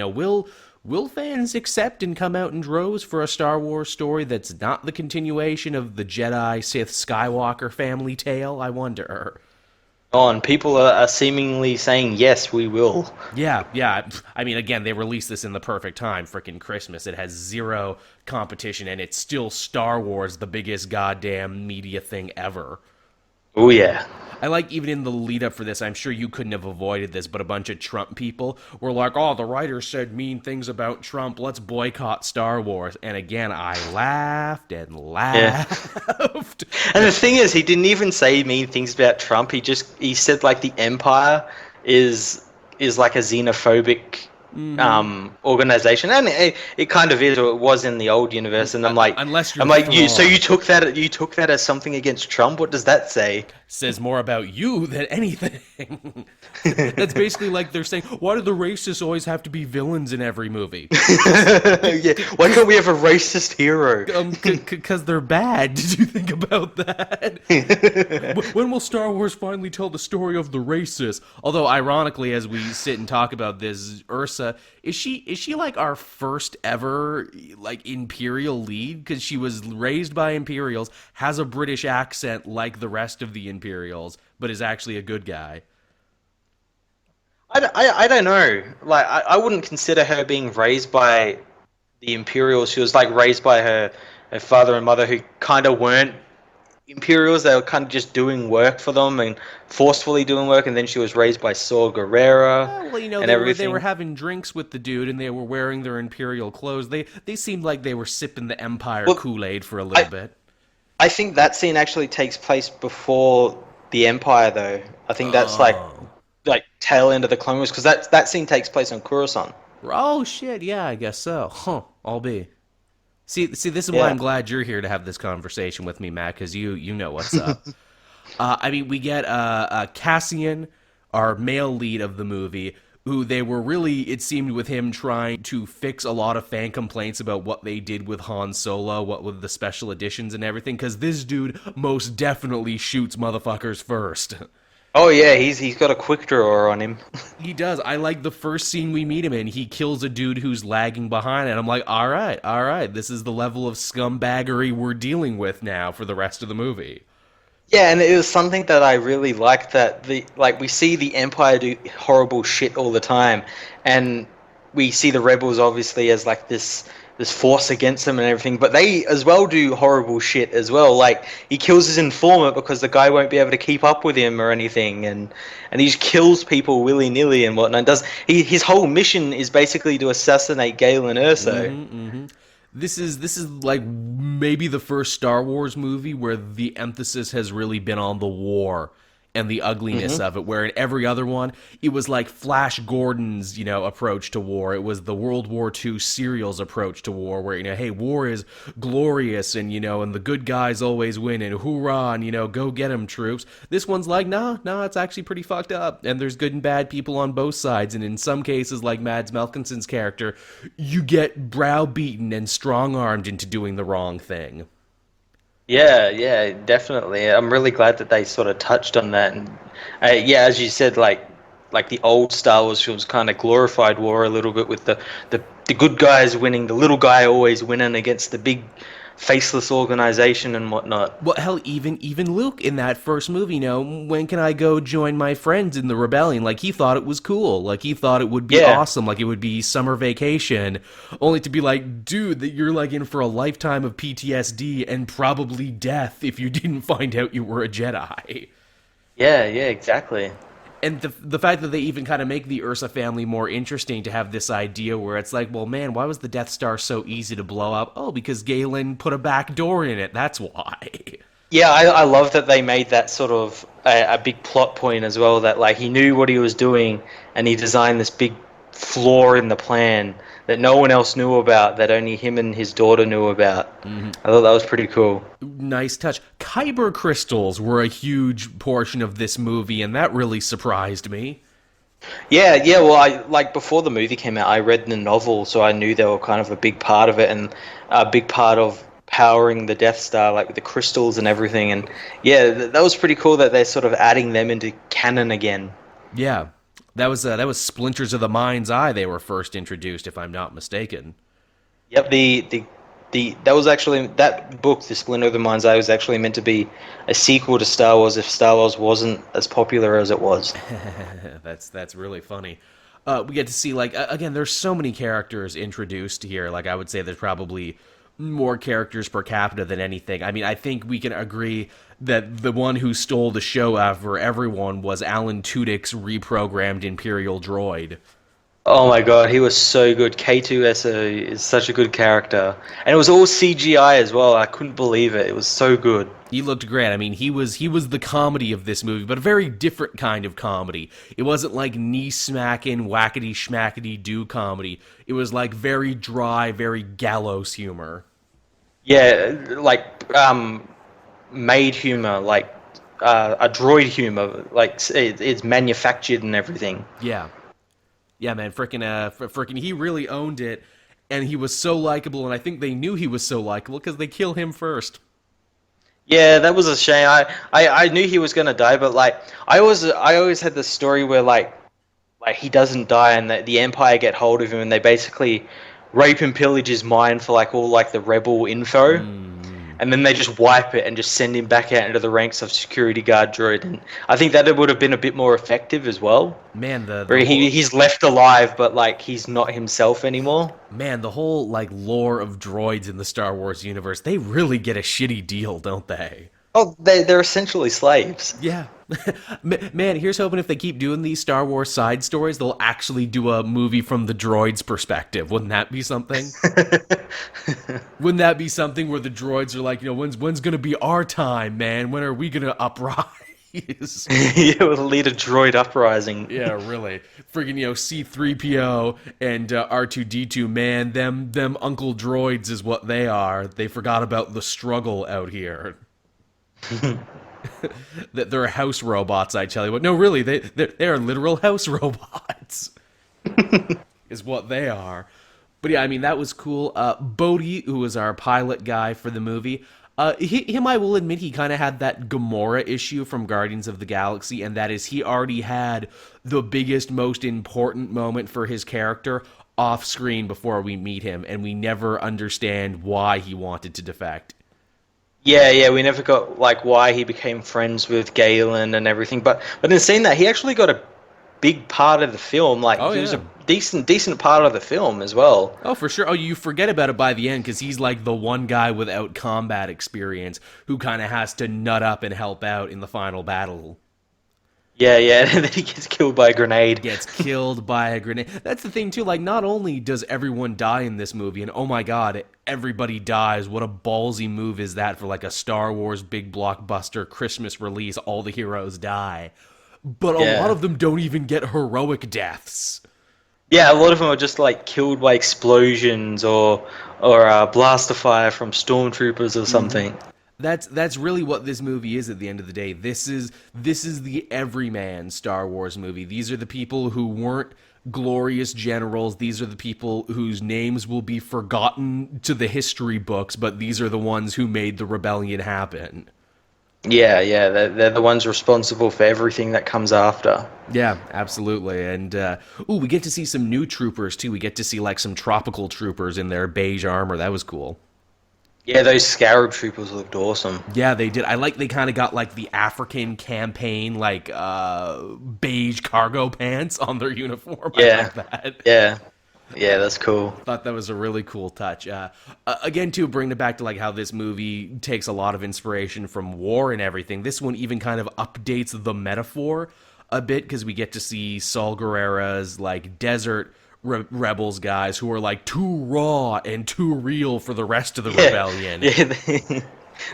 will fans accept and come out in droves for a Star Wars story that's not the continuation of the Jedi Sith Skywalker family tale? I wonder. Oh, and people are seemingly saying, yes, we will. Yeah. I mean, again, they released this in the perfect time, frickin' Christmas. It has zero competition, and it's still Star Wars, the biggest goddamn media thing ever. Oh, yeah. I like, even in the lead up for this, I'm sure you couldn't have avoided this, but a bunch of Trump people were like, oh, the writers said mean things about Trump, let's boycott Star Wars. And again, I laughed and laughed. And the thing is, he didn't even say mean things about Trump. He said like the Empire is like a xenophobic organization, and it kind of is, or it was in the old universe. And I'm like, you took that as something against Trump. What does that say? Says more about you than anything. That's basically like they're saying, why do the racists always have to be villains in every movie? Yeah, why can't we have a racist hero? Because they're bad. Did you think about that? When will Star Wars finally tell the story of the racists? Although, ironically, as we sit and talk about this, Ursa, is she like our first ever like Imperial lead? Because she was raised by Imperials, has a British accent like the rest of the Imperials, but is actually a good guy. I don't know. Like, I wouldn't consider her being raised by the Imperials. She was like raised by her father and mother, who kind of weren't Imperials. They were kind of just doing work for them and forcefully doing work. And then she was raised by Saw Gerrera Well, and they were everything. having drinks with the dude, and they were wearing their Imperial clothes. They seemed like they were sipping the Empire Well, Kool-Aid for a little I bit. I think that scene actually takes place before the Empire, though. I think that's Oh. like tail end of the Clone Wars, because that scene takes place on Coruscant. Oh shit, yeah, I guess so. Huh, I'll be. See, this is why Yeah. I'm glad you're here to have this conversation with me, Matt, because you know what's up. I mean, we get Cassian, our male lead of the movie, who they were really, it seemed, with him trying to fix a lot of fan complaints about what they did with Han Solo, what with the special editions and everything, because this dude most definitely shoots motherfuckers first. Oh yeah, he's got a quick drawer on him. He does. I like the first scene we meet him in. He kills a dude who's lagging behind, and I'm like, all right, this is the level of scumbaggery we're dealing with now for the rest of the movie. Yeah, and it was something that I really liked, that we see the Empire do horrible shit all the time, and we see the rebels obviously as like this force against them and everything, but they as well do horrible shit as well. Like, he kills his informant because the guy won't be able to keep up with him or anything, and he just kills people willy nilly and whatnot. His whole mission is basically to assassinate Galen Erso. This is like maybe the first Star Wars movie where the emphasis has really been on the war and the ugliness of it, where in every other one it was like Flash Gordon's approach to war. It was the World War II serials approach to war, where hey, war is glorious, and and the good guys always win, and hoorah, and go get 'em, troops. This one's like, no, it's actually pretty fucked up, and there's good and bad people on both sides, and in some cases, like Mads Mikkelsen's character, you get browbeaten and strong-armed into doing the wrong thing. Yeah, definitely. I'm really glad that they sort of touched on that. And yeah, as you said, like the old Star Wars films kind of glorified war a little bit, with the good guys winning, the little guy always winning against the big faceless organization and whatnot. Well, hell, even Luke in that first movie, when can I go join my friends in the rebellion? Like, he thought it was cool. Like, he thought it would be Yeah. awesome. Like, it would be summer vacation. Only to be like, dude, that you're like in for a lifetime of PTSD and probably death if you didn't find out you were a Jedi. Yeah, exactly. And the fact that they even kind of make the Ursa family more interesting, to have this idea where it's like, well, man, why was the Death Star so easy to blow up? Oh, because Galen put a back door in it. That's why. Yeah, I love that they made that sort of a big plot point as well, that like he knew what he was doing and he designed this big flaw in the plan that no one else knew about, that only him and his daughter knew about. I thought that was pretty cool. Nice touch. Kyber crystals were a huge portion of this movie, and that really surprised me. Yeah. Well, I like before the movie came out, I read the novel, so I knew they were kind of a big part of it, and a big part of powering the Death Star, like with the crystals and everything. And yeah, that was pretty cool that they're sort of adding them into canon again. Yeah, that was Splinters of the Mind's Eye. They were first introduced, if I'm not mistaken. Yep, the that was actually, that book, The Splinter of the Mind's Eye, was actually meant to be a sequel to Star Wars if Star Wars wasn't as popular as it was. That's really funny. We get to see, like, again, there's so many characters introduced here. Like, I would say there's probably more characters per capita than anything. I mean, I think we can agree that the one who stole the show for everyone was Alan Tudyk's reprogrammed Imperial droid. Oh my god, he was so good. K2SO is such a good character. And it was all CGI as well. I couldn't believe it. It was so good. He looked great. I mean, he was the comedy of this movie, but a very different kind of comedy. It wasn't like knee-smacking, whackety-schmackety-do comedy. It was like very dry, very gallows humor. Yeah, like made humor, like a droid humor, like it's manufactured and everything. Yeah. Yeah, man, frickin' he really owned it, and he was so likable, and I think they knew he was so likable because they kill him first. Yeah, that was a shame. I knew he was gonna die, but like I always had this story where like he doesn't die, and the Empire get hold of him, and they basically rape and pillage his mind for like all like the rebel info. And and then they just wipe it and just send him back out into the ranks of security guard droid. And I think that it would have been a bit more effective as well. Man, Where he's left alive, but like he's not himself anymore. Man, the whole like lore of droids in the Star Wars universe, they really get a shitty deal, don't they? Oh, they're essentially slaves. Yeah. Man, here's hoping if they keep doing these Star Wars side stories, they'll actually do a movie from the droids' perspective. Wouldn't that be something? Wouldn't that be something where the droids are like, when's gonna be our time, man? When are we gonna uprise? It would lead a droid uprising. Yeah, really. Friggin', C-3PO and R2-D2, man, them Uncle Droids is what they are. They forgot about the struggle out here. That they're house robots, I tell you what. No, really, they are literal house robots. Is what they are. But yeah, I mean, that was cool. Bodhi, who was our pilot guy for the movie, him, I will admit, he kind of had that Gamora issue from Guardians of the Galaxy, and that is he already had the biggest, most important moment for his character off screen before we meet him, and we never understand why he wanted to defect. Yeah, we never got like why he became friends with Galen and everything. But in seeing that, he actually got a big part of the film. Like he was a decent part of the film as well. Oh, for sure. Oh, you forget about it by the end because he's like the one guy without combat experience who kind of has to nut up and help out in the final battle. Yeah, and then he gets killed by a grenade. Gets killed by a grenade. That's the thing, too. Like, not only does everyone die in this movie, and oh my god, everybody dies. What a ballsy move is that for, like, a Star Wars big blockbuster Christmas release, all the heroes die. But a lot of them don't even get heroic deaths. Yeah, a lot of them are just, like, killed by explosions or blaster fire from stormtroopers or something. That's really what this movie is at the end of the day. This is the everyman Star Wars movie. These are the people who weren't glorious generals. These are the people whose names will be forgotten to the history books, but these are the ones who made the rebellion happen. Yeah, they're the ones responsible for everything that comes after. Yeah, absolutely. And we get to see some new troopers too. We get to see like some tropical troopers in their beige armor. That was cool. Yeah, those Scarab troopers looked awesome. Yeah, they did. I like they kind of got like the African campaign, like beige cargo pants on their uniform. Yeah, I like that. Yeah, that's cool. Thought that was a really cool touch. Again, too, bringing it back to like how this movie takes a lot of inspiration from war and everything. This one even kind of updates the metaphor a bit because we get to see Saul Guerrera's like desert rebels guys who are like too raw and too real for the rest of the rebellion. Yeah,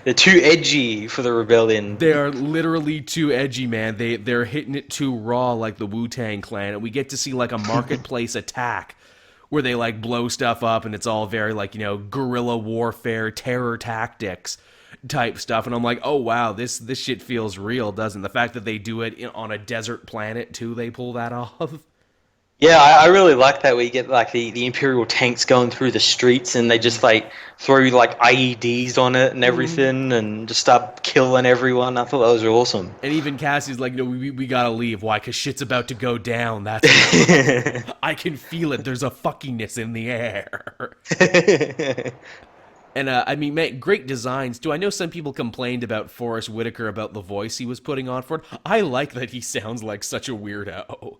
they're too edgy for the rebellion. They are literally too edgy, man. They're hitting it too raw like the Wu-Tang Clan. And we get to see like a marketplace attack where they like blow stuff up and it's all very like, guerrilla warfare, terror tactics type stuff. And I'm like, oh wow, this shit feels real, doesn't it? The fact that they do it on a desert planet too, they pull that off. Yeah, I really like that where you get like the Imperial tanks going through the streets and they just like throw like IEDs on it and everything and just start killing everyone. I thought that was awesome. And even Cassie's like, no, we gotta leave. Why? Because shit's about to go down. That's I can feel it. There's a fuckiness in the air. And I mean, man, great designs too. I know some people complained about Forrest Whitaker about the voice he was putting on for it. I like that he sounds like such a weirdo.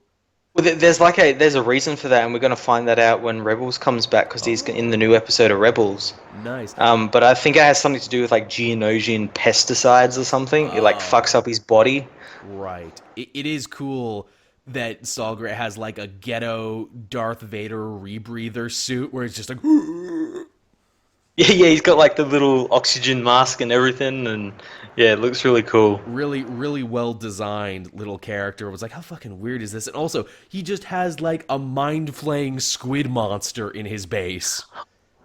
Well, there's a reason for that, and we're going to find that out when Rebels comes back because he's in the new episode of Rebels. Nice. But I think it has something to do with like Geonosian pesticides or something. It like fucks up his body. Right. It is cool that Saul Guerrera has like a ghetto Darth Vader rebreather suit where it's just like. Yeah, he's got like the little oxygen mask and everything, and yeah, it looks really cool. Really, really well designed little character. It was like, how fucking weird is this? And also, he just has like a mind-flaying squid monster in his base.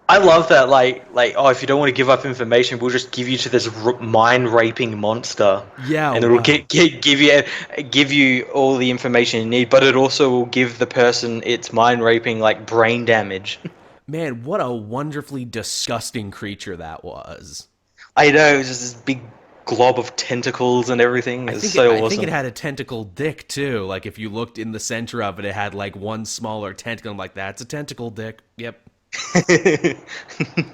I love that. Like, oh, if you don't want to give up information, we'll just give you to this mind-raping monster. Yeah, and it'll give you all the information you need, but it also will give the person its mind-raping like brain damage. Man, what a wonderfully disgusting creature that was. I know, it was just this big glob of tentacles and everything. It was so awesome. I think it had a tentacle dick, too. Like, if you looked in the center of it, it had, like, one smaller tentacle. I'm like, that's a tentacle dick. Yep.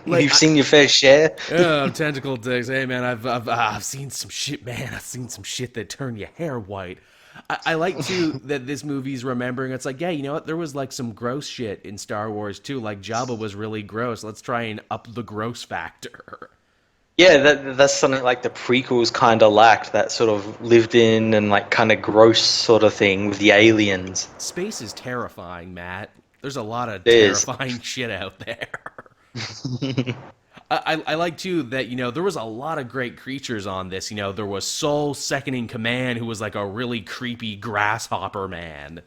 Like, You've seen your fair share. tentacle dicks. Hey man, I've seen some shit, man. I've seen some shit that turn your hair white. I like too that this movie's remembering. It's like, yeah, you know what? There was like some gross shit in Star Wars too. Like Jabba was really gross. Let's try and up the gross factor. Yeah, that's something like the prequels kind of lacked, that sort of lived in and like kind of gross sort of thing with the aliens. Space is terrifying, Matt. There's a lot of It is. terrifying shit out there. I like too that there was a lot of great creatures on this. There was Soul second in command, who was like a really creepy grasshopper man,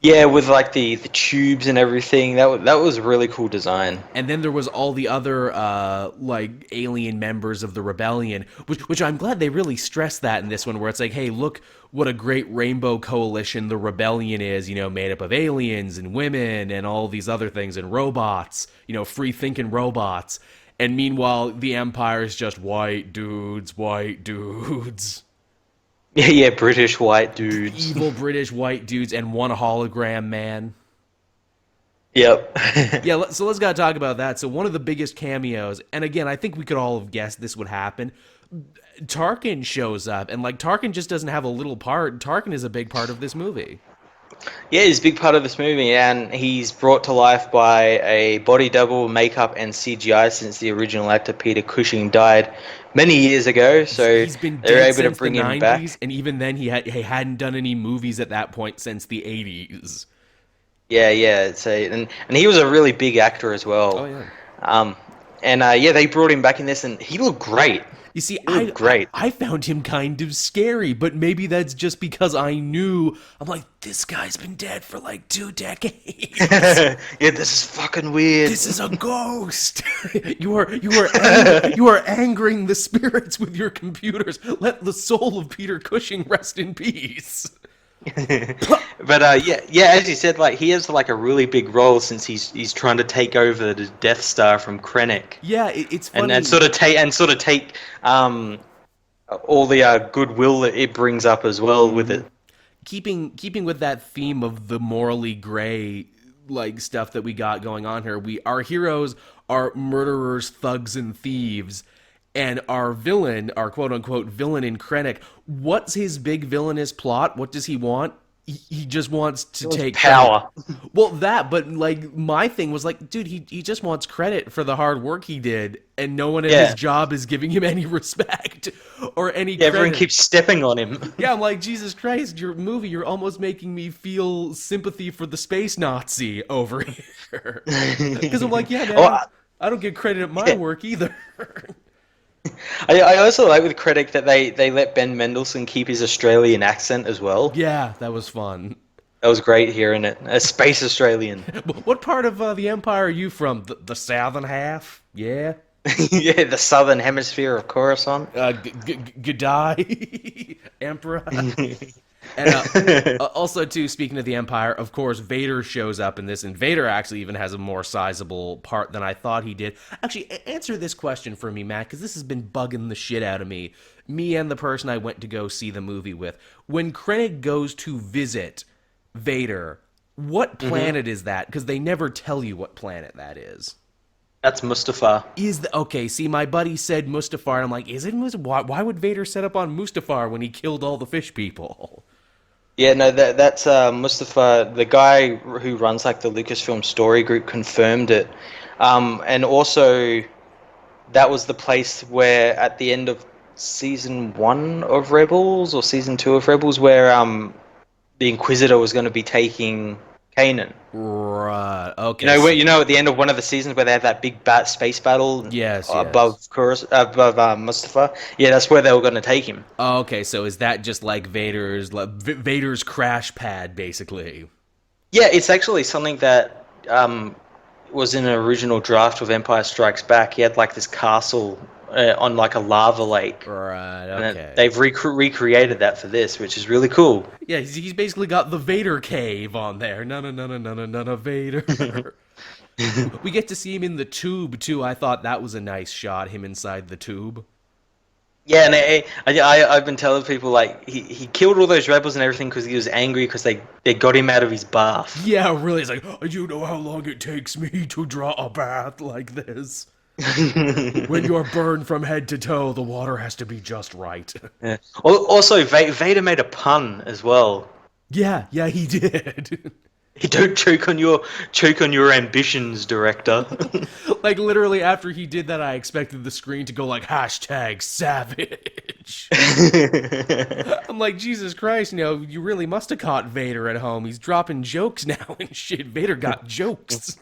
Yeah, with like the tubes and everything. That was a really cool design. and then there was all the other like alien members of the rebellion, which I'm glad they really stressed that in this one, where it's like, hey, look what a great rainbow coalition the rebellion is. Made up of aliens and women and all these other things and robots. Free thinking robots. And meanwhile, the Empire is just white dudes, white dudes. Yeah, yeah, British white dudes. Evil British white dudes and one hologram man. Yep. Yeah, so let's gotta talk about that. So one of the biggest cameos, and again, I think we could all have guessed this would happen. Tarkin shows up, and like Tarkin just doesn't have a little part. Tarkin is a big part of this movie. Yeah, he's a big part of this movie, and he's brought to life by a body double, makeup, and CGI since the original actor Peter Cushing died many years ago. So He's been they're dead able to since bring the him 90s, back. and even then he hadn't done any movies at that point since the 80s. Yeah, yeah. So and he was a really big actor as Oh well. yeah. Um, and yeah, they brought him back in this, and he looked great. You see, He looked great. I found him kind of scary, but maybe that's just because I knew. I'm like, this guy's been dead for like 2 decades. Yeah, this is fucking weird. This is a ghost. You are angering the spirits with your computers. Let the soul of Peter Cushing rest in peace. But yeah, as you said, like he has like a really big role since he's trying to take over the Death Star from Krennic, Yeah, it's funny. and sort of take all the goodwill that it brings up as well with it. Keeping with that theme of the morally gray like stuff that we got going on here. Our heroes are murderers, thugs, and thieves. And our villain, our quote-unquote villain in Krennic, what's his big villainous plot? What does he want? He just wants to take Power. credit. Well, but like my thing was like, dude, he just wants credit for the hard work he did, and no one at his job is giving him any respect or any Yeah, everyone credit. keeps stepping on him. Yeah, I'm like, Jesus Christ, your movie, you're almost making me feel sympathy for the space Nazi over here. Because I'm like, yeah, man, Oh, I don't get credit at my work either. I also like with Krennic that they let Ben Mendelsohn keep his Australian accent as well. Yeah, that was fun. That was great hearing it. A space Australian. What part of the Empire are you from? The southern half? Yeah? Yeah, the southern hemisphere of Coruscant. G'day, Emperor. And also, too, speaking of the Empire, of course, Vader shows up in this, and Vader actually even has a more sizable part than I thought he did. Actually, answer this question for me, Matt, because this has been bugging the shit out of me. Me and the person I went to go see the movie with. When Krennic goes to visit Vader, what planet is that? Because they never tell you what planet that is. That's Mustafar. Okay, see, my buddy said Mustafar, and I'm like, is it Mustafar? Why would Vader set up on Mustafar when he killed all the fish people? Yeah, no, that's Mustafar. The guy who runs like the Lucasfilm story group confirmed it, and also that was the place where at the end of season 1 of Rebels or season 2 of Rebels, where the Inquisitor was going to be taking Kanan. Right. Okay. You know, at the end of one of the seasons where they have that big space battle. Yes. Above Mustafar. Yeah, that's where they were going to take him. Oh, okay, so is that just like Vader's crash pad, basically? Yeah, it's actually something that was in an original draft of Empire Strikes Back. He had like this castle on like a lava lake. Right. And Okay. they've recreated that for this, which is really cool. Yeah, he's basically got the Vader cave on there. No, Vader. We get to see him in the tube too. I thought that was a nice shot. Him inside the tube. Yeah, and I've been telling people like he killed all those rebels and everything because he was angry because they got him out of his bath. Yeah, really. It's like, oh, you know how long it takes me to draw a bath like this? When you're burned from head to toe, the water has to be just right. Yeah. Also, Vader made a pun as well. Yeah, he did. He don't choke on your ambitions, director. Like, literally, after he did that, I expected the screen to go like, hashtag savage. I'm like, Jesus Christ, you really must have caught Vader at home. He's dropping jokes now and shit. Vader got jokes.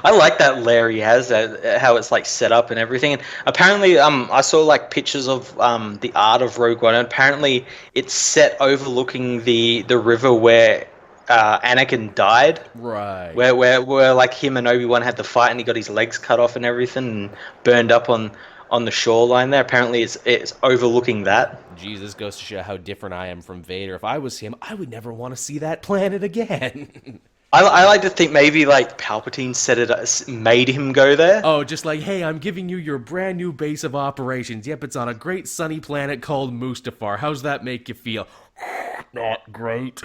I like that lair he has, how it's like set up and everything. And apparently, I saw like pictures of the art of Rogue One, and apparently it's set overlooking the river where Anakin died. Right. Where like him and Obi-Wan had the fight, and he got his legs cut off and everything, and burned up on the shoreline there. Apparently, it's overlooking that. Jesus goes to show how different I am from Vader. If I was him, I would never want to see that planet again. I like to think maybe like Palpatine made him go there. Oh, just like, hey, I'm giving you your brand new base of operations. Yep, it's on a great sunny planet called Mustafar. How's that make you feel? Not great.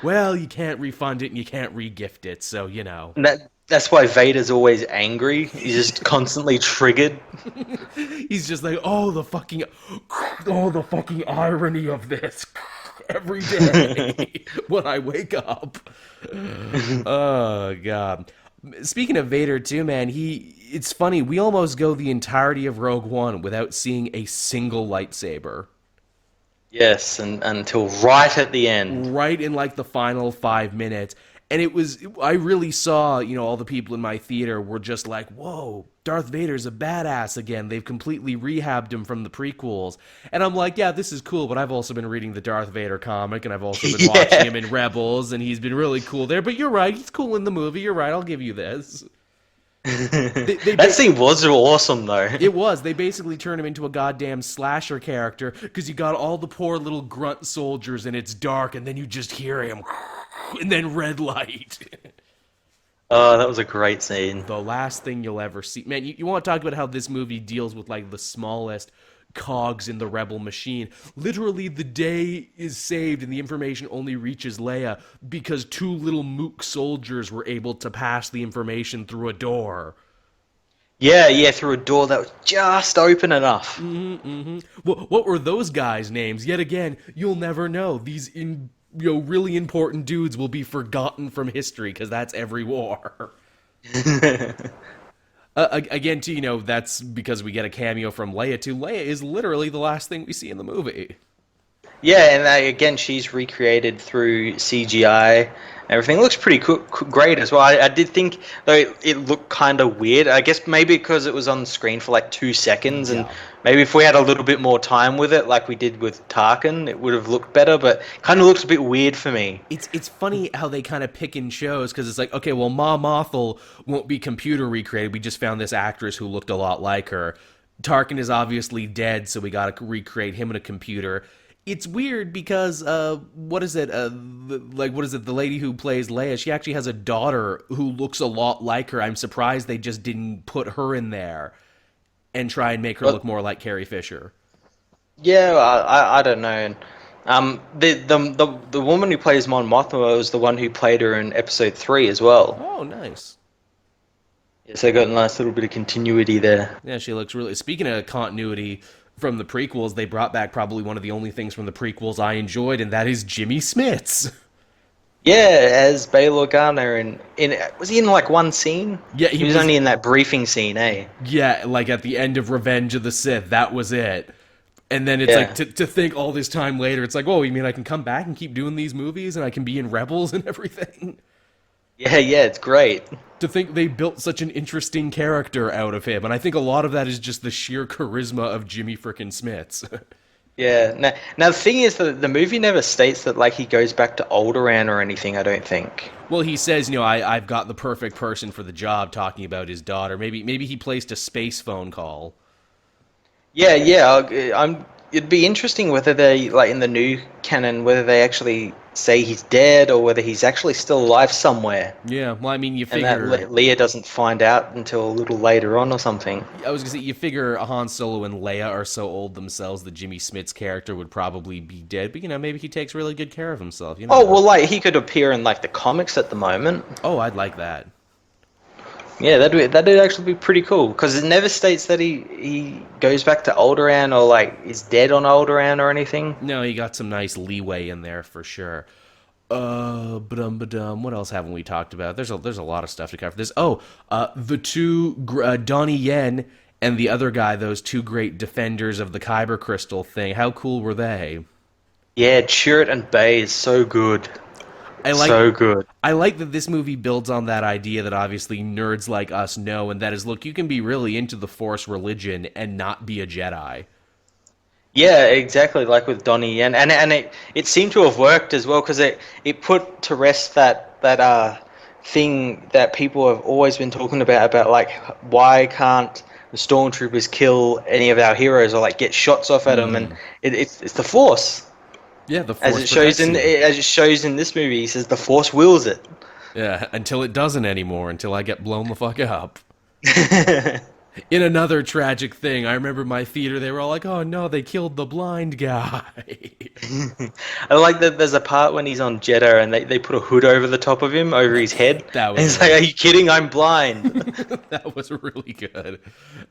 Well, you can't refund it and you can't regift it, so And that's why Vader's always angry. He's just constantly triggered. He's just like, oh, the fucking irony of this. Every day when I wake up. Oh, God. Speaking of Vader, too, man, it's funny. We almost go the entirety of Rogue One without seeing a single lightsaber. Yes, and until right at the end. Right in, like, the final 5 minutes. And I really saw, all the people in my theater were just like, whoa, Darth Vader's a badass again. They've completely rehabbed him from the prequels. And I'm like, yeah, this is cool, but I've also been reading the Darth Vader comic, and I've also been watching him in Rebels, and he's been really cool there. But you're right, he's cool in the movie. You're right, I'll give you this. That scene was awesome, though. It was. They basically turned him into a goddamn slasher character, because you got all the poor little grunt soldiers, and it's dark, and then you just hear him... and then red light. Oh, that was a great scene. The last thing you'll ever see. Man, you want to talk about how this movie deals with, like, the smallest cogs in the rebel machine. Literally, the day is saved and the information only reaches Leia because two little mook soldiers were able to pass the information through a door. Yeah, through a door that was just open enough. What were those guys' names? Yet again, you'll never know. These really important dudes will be forgotten from history because that's every war. Again, too, that's because we get a cameo from Leia, too. Leia is literally the last thing we see in the movie. Yeah, and again, she's recreated through CGI. Everything looks pretty great as well. I did think, though, it looked kind of weird. I guess maybe because it was on screen for like 2 seconds, and maybe if we had a little bit more time with it, like we did with Tarkin, it would have looked better, but kind of looks a bit weird for me. It's funny how they kind of pick and chose, because it's like, okay, well, Ma Mothel won't be computer recreated. We just found this actress who looked a lot like her. Tarkin is obviously dead, so we got to recreate him in a computer. It's weird because, what is it? The lady who plays Leia, she actually has a daughter who looks a lot like her. I'm surprised they just didn't put her in there and try and make her look more like Carrie Fisher. Yeah, I don't know. The woman who plays Mon Mothma was the one who played her in Episode 3 as well. Oh, nice. Yeah, so I got a nice little bit of continuity there. Yeah, she looks really... Speaking of continuity... From the prequels, they brought back probably one of the only things from the prequels I enjoyed, and that is Jimmy Smits. Yeah, as Bail Organa was he in like one scene? Yeah, he was only in that briefing scene, eh? Yeah, like at the end of Revenge of the Sith, that was it. And then it's like to think all this time later, it's like, oh, you mean I can come back and keep doing these movies, and I can be in Rebels and everything? Yeah, it's great. To think they built such an interesting character out of him, and I think a lot of that is just the sheer charisma of Jimmy frickin' Smits. Yeah. Now the thing is that the movie never states that like he goes back to Alderaan or anything. I don't think. Well, he says, I've got the perfect person for the job, talking about his daughter. Maybe he placed a space phone call. Yeah. it'd be interesting whether they, like in the new canon, whether they actually say he's dead or whether he's actually still alive somewhere, Yeah, well, I mean, you and that figure. Leia doesn't find out until a little later on or something. I was gonna say, you figure Han Solo and Leia are so old themselves that Jimmy Smith's character would probably be dead, but maybe he takes really good care of himself. You Oh know? well, like he could appear in like the comics at the moment. Oh, I'd like that. Yeah, that'd actually be pretty cool because it never states that he goes back to Alderaan or like is dead on Alderaan or anything. No, you got some nice leeway in there for sure. Ba-dum. What else haven't we talked about? There's a lot of stuff to cover. The two Donnie Yen and the other guy, those two great defenders of the Kyber crystal thing. How cool were they? Yeah, Chirrut and Bay is so good, I like so good. I like that this movie builds on that idea that obviously nerds like us know, and that is, look, you can be really into the Force religion and not be a Jedi. Yeah, exactly. Like with Donnie Yen, and it seemed to have worked as well because it put to rest that thing that people have always been talking about like why can't the stormtroopers kill any of our heroes or like get shots off at them, and it's the Force. Yeah, the As Force it shows protects you. as it shows in this movie, he says the Force wills it. Yeah, until it doesn't anymore, until I get blown the fuck up. In another tragic thing, I remember my theater, they were all like, oh no, they killed the blind guy. I like that there's a part when he's on Jeddah and they put a hood over the top of him, over his head. That And was he's like, are you kidding? I'm blind. that was really good.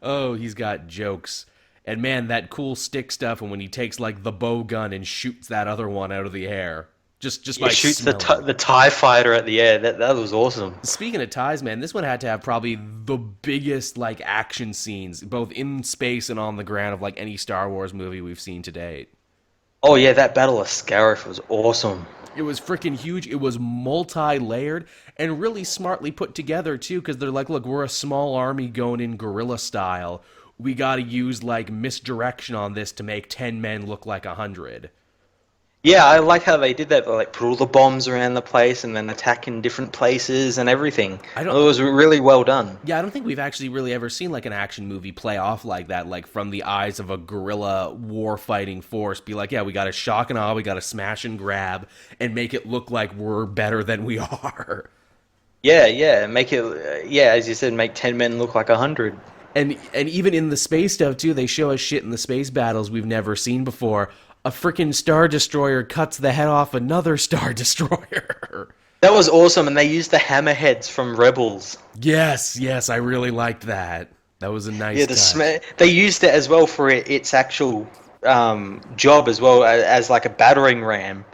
Oh, he's got jokes. And man, that cool stick stuff, and when he takes like the bow gun and shoots that other one out of the air. Just He by shoots smelling. the TIE fighter at the air. That was awesome. Speaking of ties, man, this one had to have probably the biggest like action scenes, both in space and on the ground, of like any Star Wars movie we've seen to date. Oh yeah, that Battle of Scarif was awesome. It was freaking huge. It was multi-layered and really smartly put together too, because they're like, look, we're a small army going in guerrilla style. We got to use like misdirection on this to make 10 men look like 100. Yeah, I like how they did that. They like put all the bombs around the place and then attack in different places and everything. I It don't was really well done. Yeah, I don't think we've actually really ever seen like an action movie play off like that, like from the eyes of a guerrilla war fighting force. Be like, yeah, we got to shock and awe, we got to smash and grab, and make it look like we're better than we are. Yeah, make it. Yeah, as you said, make 10 men look like 100. And even in the space stuff too, they show us shit in the space battles we've never seen before. A freaking Star Destroyer cuts the head off another Star Destroyer. That was awesome, and they used the hammerheads from Rebels. Yes, I really liked that. That was a nice Yeah, touch. they used it as well for its actual job as well as like a battering ram.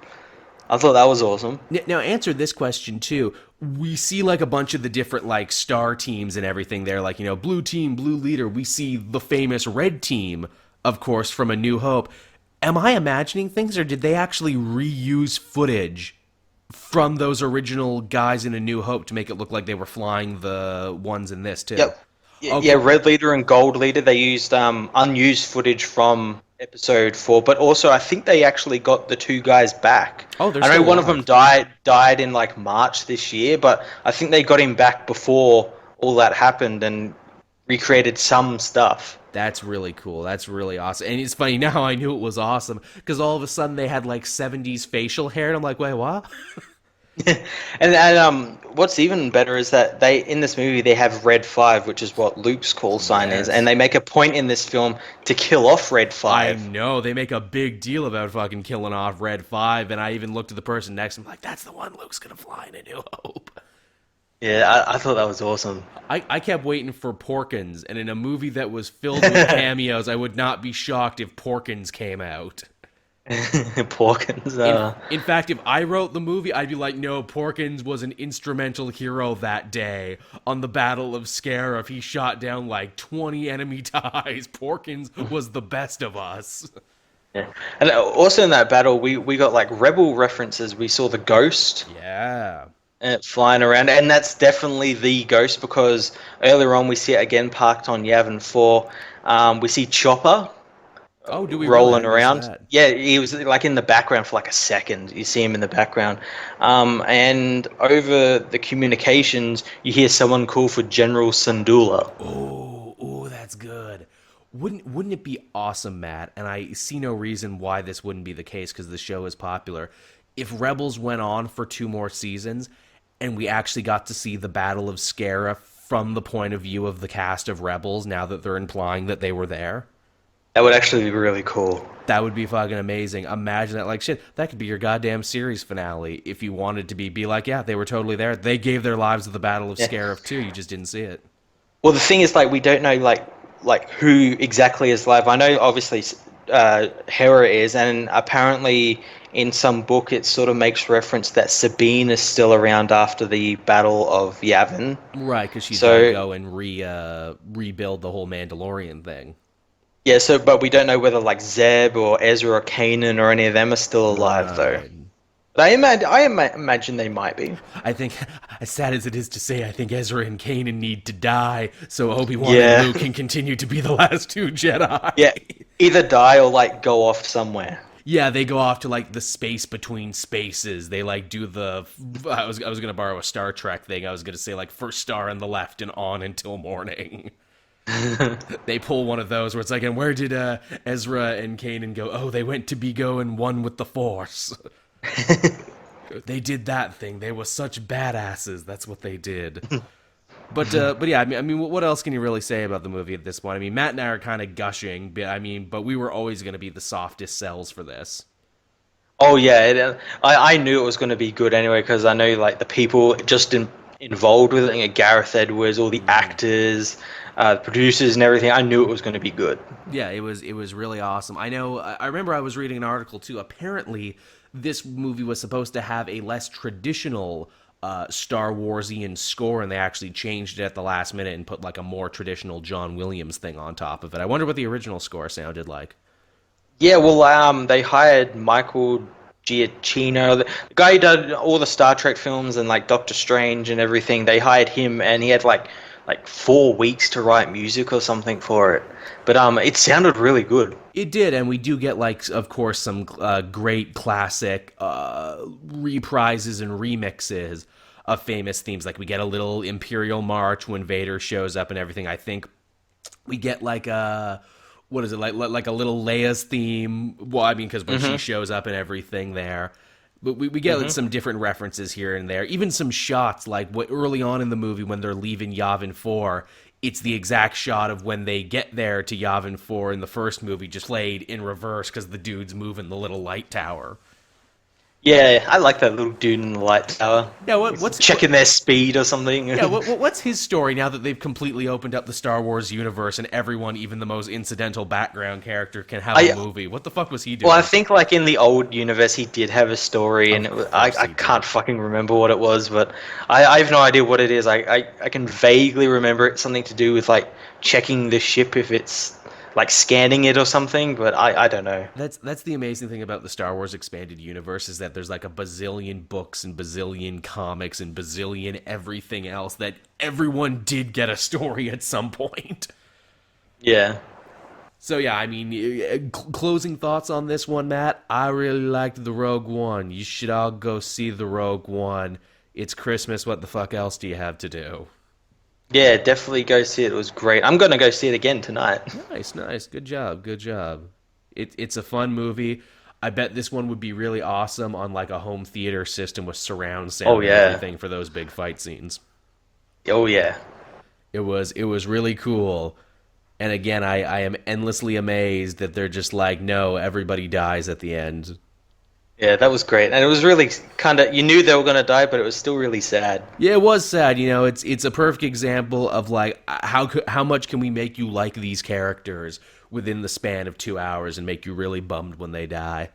I thought that was awesome. Now, answer this question too. We see like a bunch of the different like star teams and everything there, like, blue team, blue leader. We see the famous red team, of course, from A New Hope. Am I imagining things, or did they actually reuse footage from those original guys in A New Hope to make it look like they were flying the ones in this too? Yep. Okay. Yeah, Red Leader and Gold Leader, they used unused footage from episode 4, but also I think they actually got the two guys back. Oh, they're I know still one of alive. them died in like March this year, but I think they got him back before all that happened and recreated some stuff. That's really cool. That's really awesome. And it's funny, now I knew it was awesome because all of a sudden they had like 70s facial hair, and I'm like, wait, what? And what's even better is that they in this movie they have Red 5, which is what Luke's call sign is, Yes. and they make a point in this film to kill off Red I 5. know. They make a big deal about fucking killing off Red 5, and I even looked at the person next to me like, that's the one Luke's gonna fly in A New Hope. Yeah, I thought that was awesome. I kept waiting for Porkins, and in a movie that was filled with cameos, I would not be shocked if Porkins came out. Porkins. In fact, if I wrote the movie, I'd be like, no, Porkins was an instrumental hero that day on the Battle of Scarif. He shot down like 20 enemy TIEs. Porkins was the best of us. Yeah. And also in that battle, we got like rebel references. We saw the ghost Yeah. flying around, and that's definitely the ghost because earlier on we see it again parked on Yavin 4. We see Chopper Oh, do we rolling really? I around. missed that. Yeah, he was like in the background for like a second. You see him in the background. And over the communications, you hear someone call for General Sandula. Oh, that's good. Wouldn't it be awesome, Matt? And I see no reason why this wouldn't be the case because the show is popular. If Rebels went on for 2 more seasons, and we actually got to see the Battle of Scarif from the point of view of the cast of Rebels, now that they're implying that they were there. That would actually be really cool. That would be fucking amazing. Imagine that, like, shit, that could be your goddamn series finale if you wanted to be like, yeah, they were totally there. They gave their lives to the Battle of Scarif too. You just didn't see it. Well, the thing is, like, we don't know, like who exactly is live. I know, obviously, Hera is, and apparently in some book it sort of makes reference that Sabine is still around after the Battle of Yavin. Right, because she's going to go and rebuild the whole Mandalorian thing. Yeah, but we don't know whether, like, Zeb or Ezra or Kanan or any of them are still alive, though. But I imagine they might be. I think, as sad as it is to say, I think Ezra and Kanan need to die so Obi-Wan and Luke can continue to be the last two Jedi. Yeah, either die or, like, go off somewhere. Yeah, they go off to, like, the space between spaces. They, like, do the... I was going to borrow a Star Trek thing. I was going to say, like, first star on the left and on until morning. They pull one of those where it's like, and where did Ezra and Kanan go? Oh, they went to be going one with the Force. They did that thing. They were such badasses. That's what they did. But yeah, I mean, what else can you really say about the movie at this point? I mean, Matt and I are kind of gushing, but we were always going to be the softest sells for this. Oh yeah, I knew it was going to be good anyway because I know, like, the people just involved with it, like Gareth Edwards, all the actors, producers and everything. I knew it was going to be good. Yeah, it was really awesome. I know. I remember I was reading an article too. Apparently, this movie was supposed to have a less traditional Star Warsian score, and they actually changed it at the last minute and put, like, a more traditional John Williams thing on top of it. I wonder what the original score sounded like. Yeah, well, they hired Michael Giacchino, the guy who did all the Star Trek films and, like, Doctor Strange and everything. They hired him, and he had like 4 weeks to write music or something for it. But it sounded really good. It did, and we do get, like, of course, some great classic reprises and remixes of famous themes. Like, we get a little Imperial March when Vader shows up and everything. I think we get, like, what is it, like a little Leia's theme. Well, I mean, because when she shows up and everything there. But we get like, some different references here and there. Even some shots, like what early on in the movie when they're leaving Yavin 4, it's the exact shot of when they get there to Yavin 4 in the first movie, just played in reverse because the dude's moving the little light tower. Yeah, I like that little dude in the light tower. Yeah, what's checking their speed or something? Yeah, what's his story now that they've completely opened up the Star Wars universe and everyone, even the most incidental background character, can have a movie? What the fuck was he doing? Well, I think, like, in the old universe, he did have a story, and I can't fucking remember what it was, but I have no idea what it is. I can vaguely remember it something to do with, like, checking the ship if it's, like, scanning it or something, but I don't know. That's the amazing thing about the Star Wars expanded universe is that there's like a bazillion books and bazillion comics and bazillion everything else that everyone did get a story at some point. Yeah. So yeah, I mean, closing thoughts on this one, Matt. I really liked the Rogue One. You should all go see the Rogue One. It's Christmas. What the fuck else do you have to do? Yeah, definitely go see it. It was great. I'm going to go see it again tonight. Nice. Good job. It's a fun movie. I bet this one would be really awesome on like a home theater system with surround sound and everything for those big fight scenes. Oh yeah. It was really cool. And again, I am endlessly amazed that they're just like, no, everybody dies at the end. Yeah, that was great. And it was really kind of, you knew they were going to die, but it was still really sad. Yeah, it was sad. You know, it's a perfect example of like how much can we make you like these characters within the span of 2 hours and make you really bummed when they die.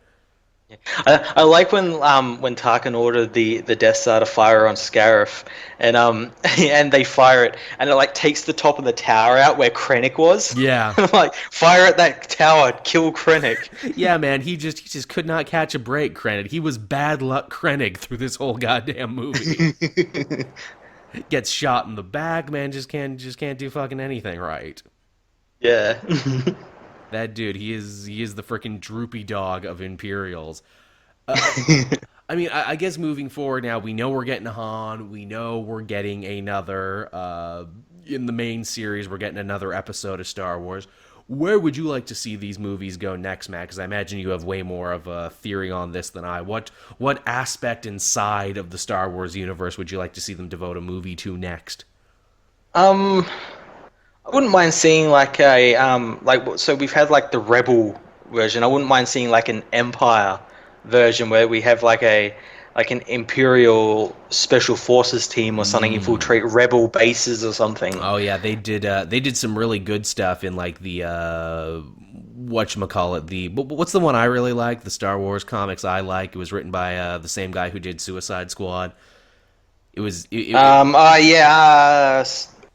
I like when Tarkin ordered the Death Star to fire on Scarif, and and they fire it, and it like takes the top of the tower out where Krennic was. Yeah, like fire at that tower, kill Krennic. Yeah, man, he just could not catch a break. Krennic, he was bad luck Krennic through this whole goddamn movie. Gets shot in the back, man. Just can't do fucking anything right. Yeah. That dude, he is the freaking droopy dog of Imperials. I mean, I guess moving forward now, we know we're getting Han. We know we're getting another, in the main series, we're getting another episode of Star Wars. Where would you like to see these movies go next, Matt? Because I imagine you have way more of a theory on this than I. What aspect inside of the Star Wars universe would you like to see them devote a movie to next? Um, I wouldn't mind seeing like a so we've had like the Rebel version. I wouldn't mind seeing like an Empire version where we have like an Imperial Special Forces team or something infiltrate Rebel bases or something. Oh yeah, they did some really good stuff in like the whatchamacallit, what's the one I really like? The Star Wars comics I like. It was written by the same guy who did Suicide Squad. It was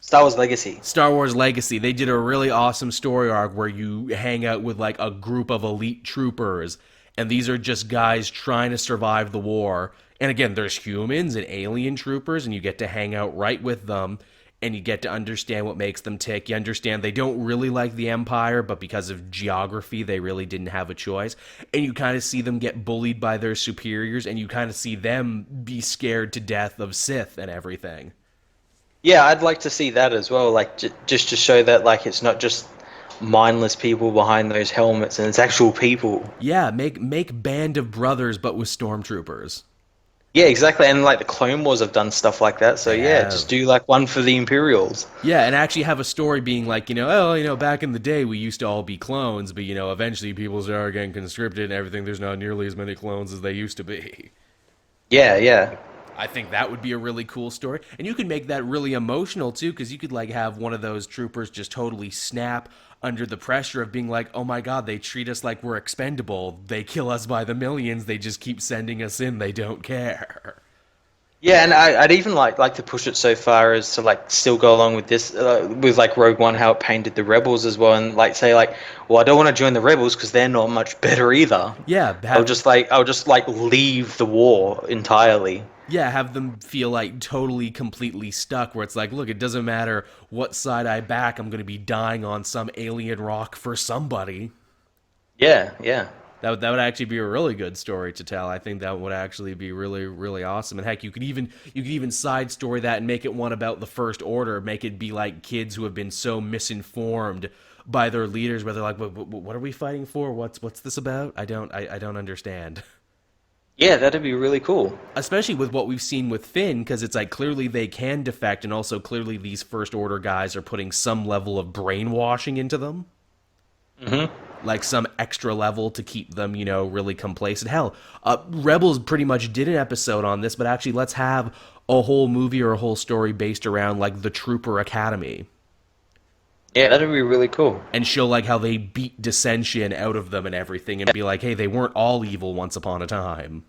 Star Wars Legacy. Star Wars Legacy. They did a really awesome story arc where you hang out with like a group of elite troopers, and these are just guys trying to survive the war. And again, there's humans and alien troopers, and you get to hang out right with them, and you get to understand what makes them tick. You understand they don't really like the Empire, but because of geography, they really didn't have a choice. And you kind of see them get bullied by their superiors, and you kind of see them be scared to death of Sith and everything. Yeah, I'd like to see that as well. Like just to show that like it's not just mindless people behind those helmets, and it's actual people. Yeah, make Band of Brothers, but with stormtroopers. Yeah, exactly. And like the Clone Wars have done stuff like that. So yeah, just do like one for the Imperials. Yeah, and actually have a story being like, back in the day we used to all be clones, but eventually people started getting conscripted and everything. There's not nearly as many clones as they used to be. Yeah, yeah. I think that would be a really cool story. And you could make that really emotional too, because you could like have one of those troopers just totally snap under the pressure of being like, oh my god, they treat us like we're expendable. They kill us by the millions. They just keep sending us in. They don't care. Yeah, and I'd even like to push it so far as to like still go along with this with like Rogue One, how it painted the rebels as well, and like say like, well, I don't want to join the rebels because they're not much better either. Yeah, I'll just leave the war entirely. Yeah, have them feel like totally, completely stuck, where it's like, look, it doesn't matter what side I back, I'm going to be dying on some alien rock for somebody. Yeah, yeah. That would actually be a really good story to tell. I think that would actually be really, really awesome. And heck, you could even side story that and make it one about the First Order. Make it be like kids who have been so misinformed by their leaders, where they're like, what are we fighting for? What's this about? I don't understand. Yeah, that'd be really cool. Especially with what we've seen with Finn, because it's like clearly they can defect, and also clearly these First Order guys are putting some level of brainwashing into them. Mm-hmm. Like some extra level to keep them, really complacent. Hell, Rebels pretty much did an episode on this, but actually let's have a whole movie or a whole story based around like the Trooper Academy. Yeah, that'd be really cool. And show like how they beat dissension out of them and everything, and be like, hey, they weren't all evil once upon a time.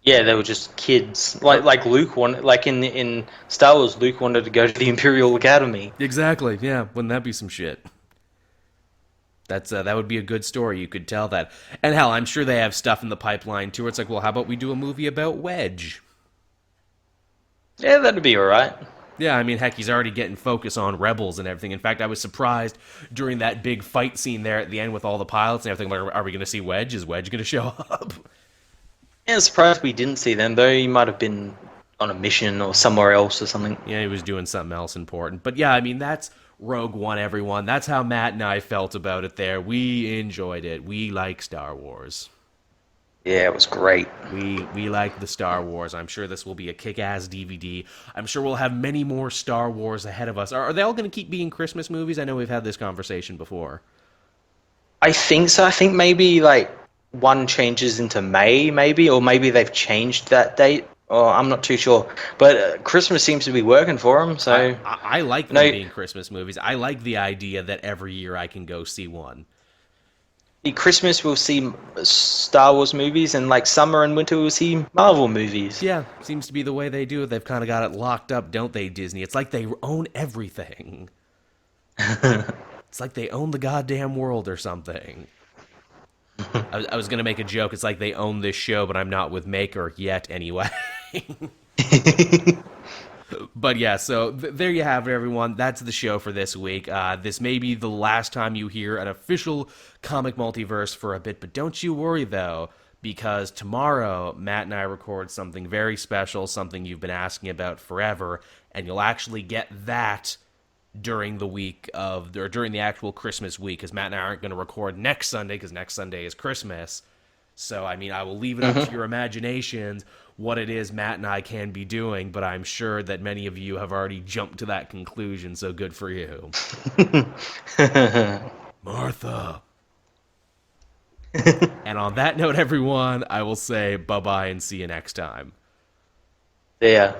Yeah, they were just kids. Like Luke wanted, like in Star Wars, Luke wanted to go to the Imperial Academy. Exactly. Yeah, wouldn't that be some shit? That would be a good story. You could tell that. And hell, I'm sure they have stuff in the pipeline too. It's like, well, how about we do a movie about Wedge? Yeah, that'd be alright. Yeah, I mean, heck, he's already getting focus on Rebels and everything. In fact, I was surprised during that big fight scene there at the end with all the pilots and everything. Like, are we going to see Wedge? Is Wedge going to show up? Yeah, I'm surprised we didn't see them, though. He might have been on a mission or somewhere else or something. Yeah, he was doing something else important. But yeah, I mean, that's Rogue One, everyone. That's how Matt and I felt about it there. We enjoyed it. We like Star Wars. Yeah, it was great. We like the Star Wars. I'm sure this will be a kick-ass DVD. I'm sure we'll have many more Star Wars ahead of us. Are they all going to keep being Christmas movies? I know we've had this conversation before. I think so. I think maybe like one changes into May, maybe, or maybe they've changed that date. Oh, I'm not too sure. But Christmas seems to be working for them. So I like them being Christmas movies. I like the idea that every year I can go see one. Christmas we'll see Star Wars movies, and like summer and winter we'll see Marvel movies. Yeah, seems to be the way they do it. They've kind of got it locked up, don't they, Disney? It's like they own everything. It's like they own the goddamn world or something. I was going to make a joke. It's like they own this show, but I'm not with Maker yet anyway. But yeah, so there you have it, everyone. That's the show for this week. This may be the last time you hear an official comic multiverse for a bit, but don't you worry, though, because tomorrow Matt and I record something very special, something you've been asking about forever, and you'll actually get that during the week of, or during the actual Christmas week, because Matt and I aren't going to record next Sunday, because next Sunday is Christmas. So, I mean, I will leave it up to your imaginations what it is Matt and I can be doing, but I'm sure that many of you have already jumped to that conclusion, so good for you. Martha. And on that note, everyone, I will say bye-bye and see you next time. Yeah.